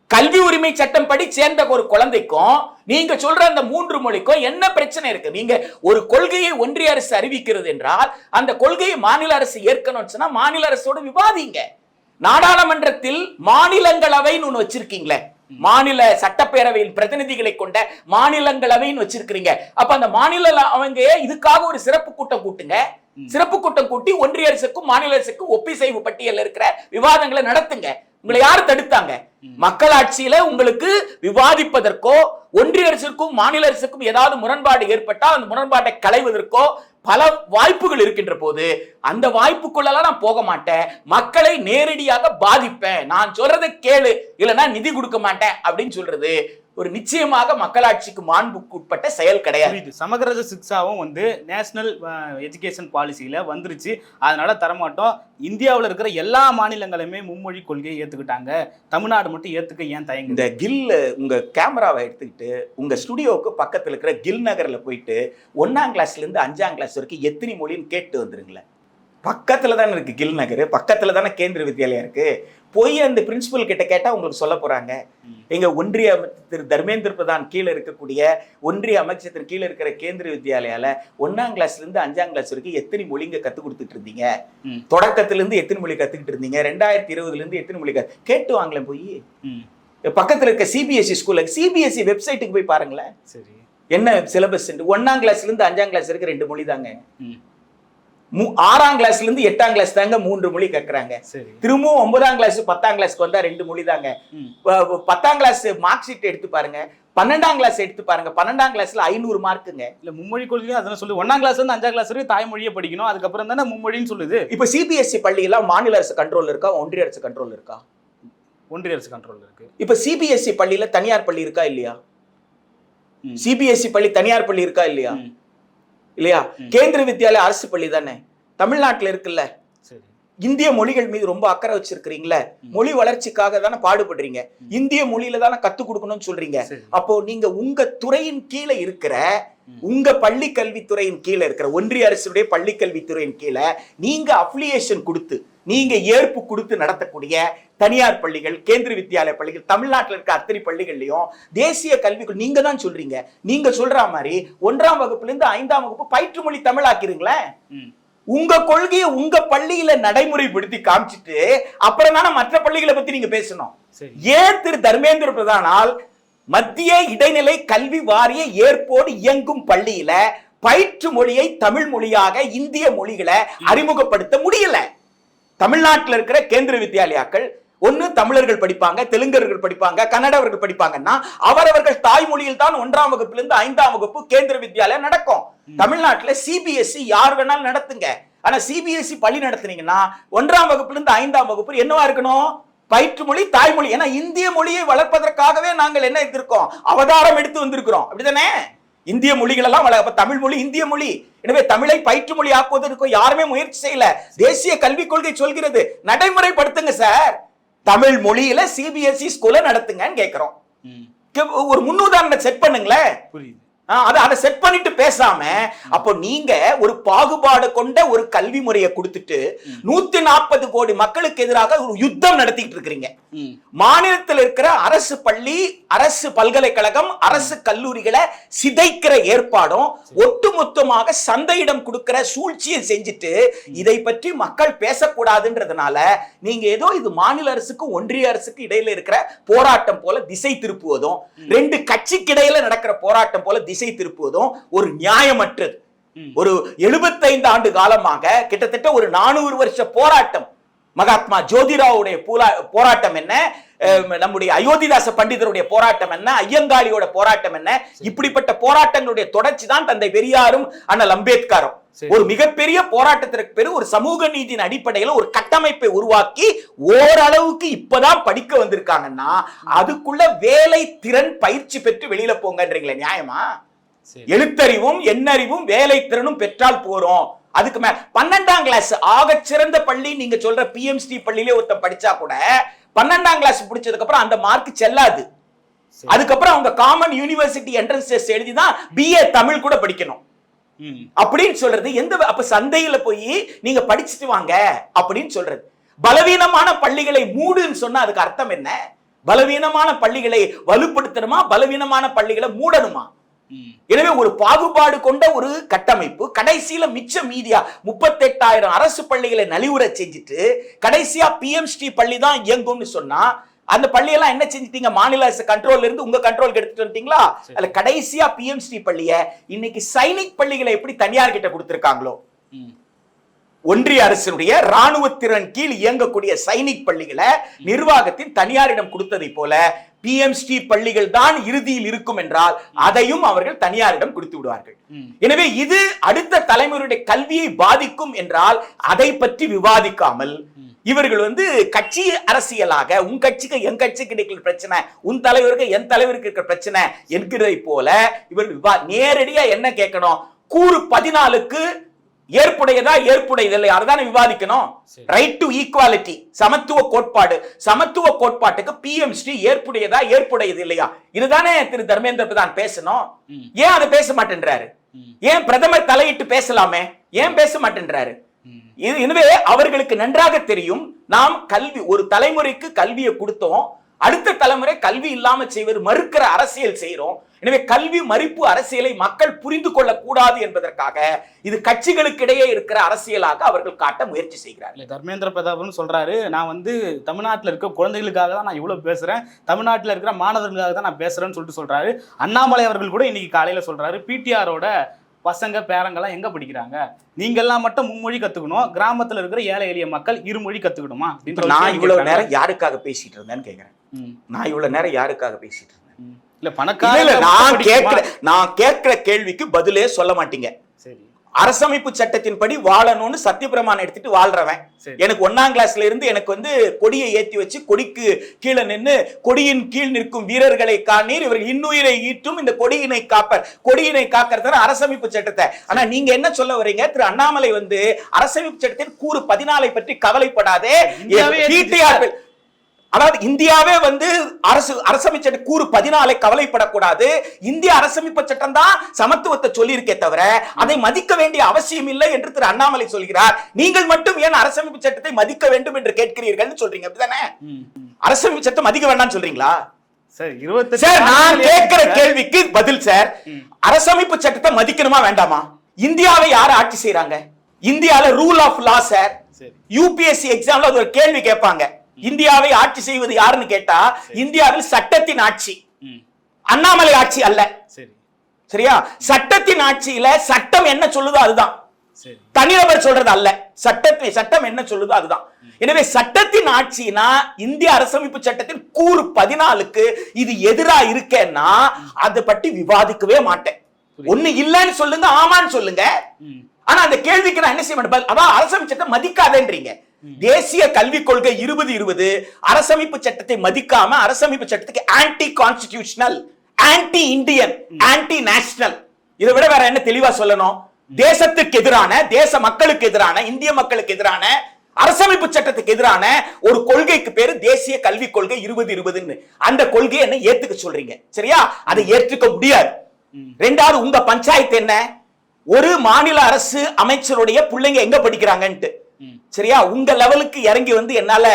கல்வி உரிமை சட்டம் படி சேர்ந்த ஒரு குழந்தைக்கும் நீங்க சொல்ற அந்த 3 மொழிக்கும் என்ன பிரச்சனை இருக்கு? நீங்க ஒரு கொள்கையை ஒன்றிய அரசு அறிவிக்கிறது என்றால் அந்த கொள்கையை மாநில அரசு ஏற்கணும்னு சொன்னா மாநில அரசோட விவாதிங்க. நாடாளுமன்றத்தில் மாநிலங்களவைன்னு ஒண்ணு வச்சிருக்கீங்களே, மாநில சட்டப்பேரவையின் பிரதிநிதிகளை கொண்ட மாநிலங்களவைன்னு வச்சிருக்கீங்க. அப்ப அந்த மாநில அவங்க இதுக்காக ஒரு சிறப்பு கூட்டம் கூட்டுங்க. சிறப்பு கூட்டம் கூட்டி ஒன்றிய அரசுக்கும் மாநில அரசுக்கும் ஒப்பிசைவு பட்டியல் இருக்கிற விவாதங்களை நடத்துங்க. உங்களை யாரு தடுத்தாங்க? மக்களாட்சியில உங்களுக்கு விவாதிப்பதற்கோ ஒன்றிய அரசுக்கும் மாநில அரசுக்கும் ஏதாவது முரண்பாடு ஏற்பட்டால் அந்த முரண்பாட்டை களைவதற்கோ பல வாய்ப்புகள் இருக்கின்ற போது அந்த வாய்ப்புக்குள்ளெல்லாம் நான் போக மாட்டேன். மக்களை நேரடியாக பாதிப்பேன். நான் சொல்றதை கேளு, இல்லைன்னா நிதி கொடுக்க மாட்டேன் அப்படின்னு சொல்றது ஒரு நிச்சயமாக மக்களாட்சிக்கு மாண்புக்கு உட்பட்ட செயல் கிடையாது. சமகிரத சிக்ஷாவும் நேஷனல் எஜுகேஷன் பாலிசியில வந்துருச்சு, அதனால தரமாட்டோம். இந்தியாவில் இருக்கிற எல்லா மாநிலங்களுமே மும்மொழி கொள்கையை ஏத்துக்கிட்டாங்க, தமிழ்நாடு மட்டும் ஏத்துக்க ஏன் தயங்குது? இந்த கில் உங்க கேமராவை எடுத்துக்கிட்டு உங்க ஸ்டுடியோவுக்கு பக்கத்துல இருக்கிற கில் நகர்ல போயிட்டு 1ஆம் கிளாஸ்ல இருந்து 5ஆம் கிளாஸ் வரைக்கும் எத்தனை மொழின்னு கேட்டு வந்துருங்களேன். பக்கத்துல தானே இருக்கு கில் நகர், பக்கத்துல தானே கேந்திர வித்யாலயா இருக்கு. போய் அந்த பிரின்சிபல் கிட்ட கேட்டா உங்களுக்கு சொல்ல போறாங்க. எங்க ஒன்றிய திரு தர்மேந்திர பிரதான் கீழே இருக்கக்கூடிய ஒன்றிய அமைச்சத்தின் கீழே இருக்கிற கேந்திர வித்யாலயால 1ஆம் கிளாஸ்ல இருந்து 5ஆம் கிளாஸ் வரைக்கும் எத்தனை மொழிங்க கத்து கொடுத்துட்டு இருந்தீங்க? தொடக்கத்துல இருந்து எத்தனை மொழி கத்துக்கிட்டு இருந்தீங்க? 2020ல இருந்து எத்தனை மொழி கேட்டு வாங்கலாம். போய் பக்கத்துல இருக்க சிபிஎஸ்இ ஸ்கூல்ல சிபிஎஸ்இ வெப்சைட்டுக்கு போய் பாருங்களேன். சரி, என்ன சிலபஸ்? 1ஆம் கிளாஸ்ல இருந்து 5ஆம் கிளாஸ் வரைக்கும் 2 மொழி தாங்க. 6ஆம் கிளாஸ்ல இருந்து 8ஆம் கிளாஸ் தாங்க 3 மொழி கற்றாங்க. திரும்பவும் 9ஆம் கிளாஸ் 10ஆம் கிளாஸ்க்கு வந்தா 2 மொழி தாங்க. 10ஆம் கிளாஸ் மார்க் ஷீட் எடுத்து பாருங்க, 12ஆம் கிளாஸ் எடுத்து பாருங்க. 12ஆம் கிளாஸ்ல 500 மார்க்குங்க. இல்ல மும்மொழி கொள்கையும் அதான் சொல்லு. 1ஆம் கிளாஸ்ல இருந்து 5ஆம் கிளாஸ் வரைக்கும் தாய்மொழியை படிக்கணும், அதுக்கப்புறம் தானே மும்மொழின்னு சொல்லுது. இப்ப சிபிஎஸ்இ பள்ளி எல்லாம் மாநில அரசு கண்ட்ரோல் இருக்கா, ஒன்றிய அரசு கண்ட்ரோல் இருக்கா? ஒன்றிய அரசு கண்ட்ரோல் இருக்கு. இப்ப சிபிஎஸ்இ பள்ளியில தனியார் பள்ளி இருக்கா இல்லையா? சிபிஎஸ்இ பள்ளி தனியார் பள்ளி இருக்கா இல்லையா? இல்லையா? கேந்திர வித்யாலயா அரசு பள்ளி தானே, தமிழ்நாட்டில் இருக்குல்ல. இந்திய மொழிகள் மீது ரொம்ப அக்கறை வச்சிருக்கிறீங்களே, மொழி வளர்ச்சிக்காக தானே பாடுபடுறீங்க, இந்திய மொழியில தானே கத்து கொடுக்கணும்னு சொல்றீங்க. அப்போ நீங்க உங்க துறையின் கீழே இருக்கிற, உங்க பள்ளி கல்வித்துறையின் கீழே இருக்கிற ஒன்றிய அரசுடைய பள்ளி கல்வித்துறையின் கீழே நீங்க அஃபிலியேஷன் கொடுத்து, நீங்க ஏற்பு கொடுத்து நடத்தக்கூடிய தனியார் பள்ளிகள், கேந்திர வித்யாலய பள்ளிகள், தமிழ்நாட்டில் இருக்க அத்தனை பள்ளிகள்லயும் தேசிய கல்விக்குள் நீங்க தான் சொல்றீங்க. நீங்க சொல்ற மாதிரி 1ஆம் வகுப்புல இருந்து 5ஆம் வகுப்பு பயிற்று மொழி தமிழ் ஆக்கிருங்களேன். உங்க கொள்கையை உங்க பள்ளியில நடைமுறைப்படுத்தி காமிச்சிட்டு அப்புறம் தானே மற்ற பள்ளிகளை பத்தி நீங்க பேசணும். ஏன் திரு தர்மேந்திர பிரதானால் மத்திய இடைநிலை கல்வி வாரிய ஏற்போடு இயங்கும் பள்ளியில பயிற்று மொழியை தமிழ் மொழியாக இந்திய மொழிகளை அறிமுகப்படுத்த முடியல? தமிழ்நாட்டில் இருக்கிற கேந்திர வித்யாலயாக்கள் ஒன்னு தமிழர்கள் படிப்பாங்க, தெலுங்கர்கள் படிப்பாங்க, கன்னடவர்கள் படிப்பாங்கன்னா அவரவர்கள் தாய்மொழியில் தான் 1ஆம் வகுப்புல இருந்து 5ஆம் வகுப்பு கேந்திர வித்யாலயம் நடக்கும். தமிழ்நாட்டுல சிபிஎஸ்இ யார் வேணாலும் நடத்துங்க, ஆனா சிபிஎஸ்இ பள்ளி நடத்துனீங்கன்னா 1ஆம் வகுப்புல இருந்து 5ஆம் வகுப்பு என்னவா இருக்கணும்? பயிற்று மொழி தாய்மொழி. ஏன்னா இந்திய மொழியை வளர்ப்பதற்காகவே நாங்கள் என்ன எடுத்திருக்கோம்? அவதாரம் எடுத்து வந்திருக்கிறோம், அப்படிதானே? இந்திய மொழிகள் எல்லாம் தமிழ் மொழி இந்திய மொழி. எனவே தமிழை பயிற்று மொழி ஆக்குவதற்கு யாருமே முயற்சி செய்யல. தேசிய கல்விக் கொள்கை சொல்கிறது, நடைமுறைப்படுத்துங்க சார். தமிழ் மொழியில சிபிஎஸ்இ ஸ்கூல நடத்துங்கன்னு கேட்கிறோம். ஒரு முன்னுதாரணத்தை செட் பண்ணுங்களேன். புரியுது. அதை செட் பண்ணிட்டு பேசாம அப்போ நீங்க ஒரு பாகுபாடு கொண்ட ஒரு கல்வி முறையை கொடுத்துட்டு 140 கோடி மக்களுக்கு எதிராக ஒரு யுத்தம் நடத்திட்டு இருக்கிறீங்க. மாநிலத்தில் இருக்கிற அரசு பள்ளி, அரசு பல்கலைக்கழகம், அரசு கல்லூரிகளை சிதைக்கிற ஏற்பாடும் ஒட்டுமொத்தமாக சந்தையிடம் கொடுக்கிற சூழ்ச்சியை செஞ்சுட்டு இதை பற்றி மக்கள் பேசக்கூடாதுன்றதுனால நீங்க ஏதோ இது மாநில அரசுக்கும் ஒன்றிய அரசுக்கு இடையில இருக்கிற போராட்டம் போல திசை திருப்புவதும், 2 கட்சிக்கு இடையில நடக்கிற போராட்டம் போல திசை திருப்புவதும் ஒரு நியாயமற்றது. ஒரு 75 ஆண்டு காலமாக கிட்டத்தட்ட ஒரு 400 வருஷ போராட்டம். மகாத்மா ஜோதிராவுடைய போராட்டம் என்ன, நம்முடைய அயோத்திதாச பண்டிதருடைய போராட்டம் என்ன, ஐயங்காளியோட போராட்டம் என்ன, இப்படிப்பட்ட போராட்டங்களுடைய தொடர்ச்சி தான் தந்தை பெரியாரும் அண்ணல் அம்பேத்கரும் ஒரு மிகப்பெரிய போராட்டத்திற்கு பிறகு ஒரு சமூக நீதியின் அடிப்படையில் ஒரு கட்டமைப்பை உருவாக்கி ஓரளவுக்கு இப்பதான் படிக்க வந்திருக்காங்கன்னா அதுக்குள்ள வேலை திறன் பயிற்சி பெற்று வெளியில போங்கன்றீங்களே, நியாயமா? எழுத்தறிவும் எண்ணறிவும் வேலை திறனும் பெற்றால் போறோம். அதுக்கு மேல 12ஆம் கிளாஸ் ஆக சிறந்த பள்ளி நீங்க சொல்ற பிஎம்ஸ்டி பள்ளியிலே ஒருத்தன் படிச்சா கூட 12ஆம் கிளாஸ் முடிச்சதுக்கு அப்புறம் அந்த மார்க் செல்லாது. அதுக்கப்புறம் அவங்க காமன் யூனிவர்சிட்டி என்ட்ரன்ஸ் டெஸ்ட் எழுதிதான் பிஏ தமிழ் கூட படிக்கணும் அப்படின்னு சொல்றது. அப்ப சந்தையில போய் நீங்க படிச்சுட்டு வாங்க அப்படின்னு சொல்றது. பலவீனமான பள்ளிகளை மூடுன்னு சொன்னா அதுக்கு அர்த்தம் என்ன? பலவீனமான பள்ளிகளை வலுப்படுத்தணுமா, பலவீனமான பள்ளிகளை மூடணுமா? எனவே ஒரு பாகுபாடு கொண்ட ஒரு கட்டமைப்பு. கடைசியில மிச்ச மீதியா 38,000 அரசு பள்ளிகளை நலிவுற செஞ்சுட்டு கடைசியா பிஎம்ஸ்டி பள்ளி தான் இயங்கும்னு சொன்னா அந்த பள்ளியெல்லாம் என்ன செஞ்சிட்டீங்க? மாநில அரசு கண்ட்ரோல்ல இருந்து உங்க கண்ட்ரோல் எடுத்துட்டு வந்துட்டீங்களா? அதுல கடைசியா பிஎம்ஸ்டி பள்ளிய இன்னைக்கு சைனிக் பள்ளிகளை எப்படி தனியார் கிட்ட கொடுத்திருக்காங்களோ, ஒன்றிய அரசினுடைய ராணுவத்திறன் கீழ் இயங்கக்கூடிய சைனிக் பள்ளிகளை நிர்வாகத்தின் தனியாரிடம் கொடுத்ததை போல பிஎம்ஸ்டி பள்ளிகள் தான் இறுதியில் இருக்கும் என்றால் அதையும் அவர்கள் தனியாரிடம் கொடுத்து விடுவார்கள். எனவே இது அடுத்த தலைமுறையுடைய கல்வியை பாதிக்கும் என்றால் அதை பற்றி விவாதிக்காமல் இவர்கள் கட்சி அரசியலாக உன் கட்சிக்கு என் கட்சிக்கு இருக்கிற பிரச்சனை, உன் தலைவருக்கு என் தலைவருக்கு இருக்கிற பிரச்சனை என்கிறதை போல இவர்கள் நேரடியா என்ன கேட்கணும்? கூறு 14க்கு ஏற்புடையதா ஏற்புடையதில்லை அதுதானே விவாதிக்கணும். ரைட் டு ஈக்குவாலிட்டி, சமத்துவ கோட்பாடு, சமத்துவ கோட்பாட்டுக்கு பிஎம்ஸ்டி ஏற்புடையதா ஏற்புடையது இல்லையா, இதுதானே திரு தர்மேந்திர பிரதான் பேசணும். ஏன் அதை பேச மாட்டேன்றாரு? ஏன் பிரதமர் தலையிட்டு பேசலாமே, ஏன் பேச மாட்டேன்றாரு? எனவே அவர்களுக்கு நன்றாக தெரியும் நாம் கல்வி ஒரு தலைமுறைக்கு கல்வியை கொடுத்தோம், அடுத்த தலைமுறை கல்வி இல்லாம செய்வது மறுக்கிற அரசியல் செய்யறோம். எனவே கல்வி மறுப்பு அரசியலை மக்கள் புரிந்து கொள்ள கூடாது என்பதற்காக இது கட்சிகளுக்கு இடையே இருக்கிற அரசியலாக அவர்கள் காட்ட முயற்சி செய்கிறார்கள். தர்மேந்திர பிரதாப்னு சொல்றாரு, நான் தமிழ்நாட்டில் இருக்க குழந்தைகளுக்காக தான் நான் இவ்வளவு பேசுறேன், தமிழ்நாட்டில் இருக்கிற மாணவர்களுக்காக தான் நான் பேசுறேன்னு சொல்றாரு. அண்ணாமலை அவர்கள் கூட இன்னைக்கு காலையில சொல்றாரு, பிடிஆரோட பசங்க பேரங்கெல்லாம் எங்க படிக்கிறாங்க, நீங்கெல்லாம் மட்டும் மும்மொழி கத்துக்கணும், கிராமத்துல இருக்கிற ஏழை எளிய மக்கள் இருமொழி கத்துக்கணுமா? நான் இவ்வளவு நேரம் யாருக்காக பேசிட்டு இருந்தேன்னு கேக்குறேன். நான் இவ்வளவு நேரம் யாருக்காக பேசிட்டு இருந்தேன்? இல்ல பணக்கார நான் கேட்கிற கேள்விக்கு பதிலே சொல்ல மாட்டீங்க. சரி, அரசமைப்பு சட்டத்தின்படி வாழணும்னு சத்தியப்பிரமாணம் எடுத்துட்டு வாழ்றவன். எனக்கு 1ஆம் கிளாஸ்ல இருந்து எனக்கு கொடியை ஏத்தி வச்சு கொடிக்கு கீழே நின்று கொடியின் கீழ் நிற்கும் வீரர்களை காணீர், இவர்கள் இன்னுயிரை ஈட்டும் இந்த கொடியினை காப்பர், கொடியினை காக்கிறது அரசமைப்பு சட்டத்தை. ஆனா நீங்க என்ன சொல்ல வரீங்க? திரு அண்ணாமலை அரசமைப்பு சட்டத்தின் கூறு 14 பற்றி கவலைப்படாதே, அதாவது இந்தியாவே அரசமைப்பு சட்ட கூறு 14 கவலைப்படக்கூடாது, இந்திய அரசமைப்பு சட்டம் தான் சமத்துவத்தை சொல்லி இருக்கே தவிர அதை மதிக்க வேண்டிய அவசியம் இல்லை என்று திரு அண்ணாமலை சொல்கிறார். நீங்கள் மட்டும் ஏன் அரசமைப்பு சட்டத்தை மதிக்க வேண்டும் என்று கேட்கிறீர்கள் சொல்றீங்க, அப்படிதானே? அரசமைப்பு சட்டம் மதிக்க வேண்டாம் சொல்றீங்களா? நான் கேட்கிற கேள்விக்கு பதில் சார், அரசமைப்பு சட்டத்தை மதிக்கணுமா வேண்டாமா? இந்தியாவை யார் ஆட்சி செய்யறாங்க? இந்தியால rule of law sir. UPSC எக்ஸாம்ல ஒரு கேள்வி கேட்பாங்க, இந்தியாவை ஆட்சி செய்வது யாருன்னு கேட்டா இந்தியாவில் சட்டத்தின் ஆட்சி, அண்ணாமலை ஆட்சி அல்ல. சரியா? சட்டத்தின் ஆட்சியில சட்டம் என்ன சொல்லுதோ அதுதான், தனிநபர் சொல்றது அல்ல. சட்டம் என்ன சொல்லுதோ அதுதான். எனவே சட்டத்தின் ஆட்சினா இந்திய அரசமைப்பு சட்டத்தின் கூறு 14க்கு இது எதிரா இருக்கேன்னா அதை பற்றி விவாதிக்கவே மாட்டேன். ஒண்ணு இல்லன்னு சொல்லுங்க, ஆமான்னு சொல்லுங்க. ஆனா அந்த கேள்விக்கு நான் என்ன செய்ய மாட்டேன், அதான் அரசமைப்பு சட்டம் மதிக்காதேன்றீங்க. தேசிய கல்விக் கொள்கை 2020 அரசமைப்பு சட்டத்தை மதிக்காம அரசமைப்பு சட்டத்துக்கு anti constitutional, anti Indian, anti national, இதை விட வேற என்ன தெளிவா சொல்லணும்? தேசத்துக்கு எதிரான, தேச மக்களுக்கு எதிரான, இந்திய மக்களுக்கு எதிரான, அரசமைப்பு சட்டத்துக்கு எதிரான ஒரு கொள்கைக்கு பேரு தேசிய கல்விக் கொள்கை 2020. அந்த கொள்கையை என்ன ஏத்துக்க சொல்றீங்க? சரியா? அதை ஏற்றுக்க முடியாது. ரெண்டாவது, உங்க பஞ்சாயத்து என்ன? ஒரு மாநில அரசு அமைச்சருடைய பிள்ளைங்க எங்க படிக்கிறாங்கன்ட்டு, சரியா? உங்க லெவலுக்கு இறங்கி என்னால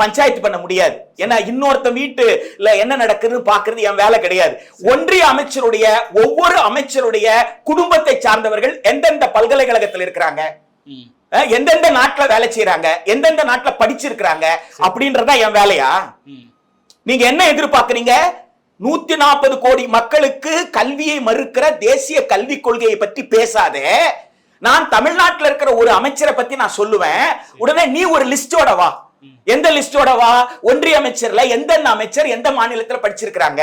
பஞ்சாயத்து பண்ண முடியாது. ஏன்னா இன்னொருத்த வீட்டுல என்ன நடக்குதுன்னு பாக்குறது என் வேலை கிடையாது. ஒன்றிய அமைச்சருடைய ஒவ்வொரு அமைச்சருடைய குடும்பத்தை சார்ந்தவர்கள் எந்தெந்த பல்கலைக்கழகத்தில் இருக்கிறாங்க, எந்தெந்த நாட்டுல வேலை செய்யறாங்க, எந்தெந்த நாட்டுல படிச்சிருக்கிறாங்க அப்படின்றதா என் வேலையா? நீங்க என்ன எதிர்பார்க்கறீங்க? 140 கோடி மக்களுக்கு கல்வியை மறுக்கிற தேசிய கல்விக் கொள்கையை பற்றி பேசாதே. நான் தமிழ்நாட்டில் இருக்கிற ஒரு அமைச்சரை பத்தி நான் சொல்லுவேன், உடனே நீ ஒரு லிஸ்டோட வா. எந்த லிஸ்டோட வா? ஒன்றிய அமைச்சர்ல எந்தெந்த அமைச்சர் எந்த மாநிலத்துல படிச்சிருக்காங்க,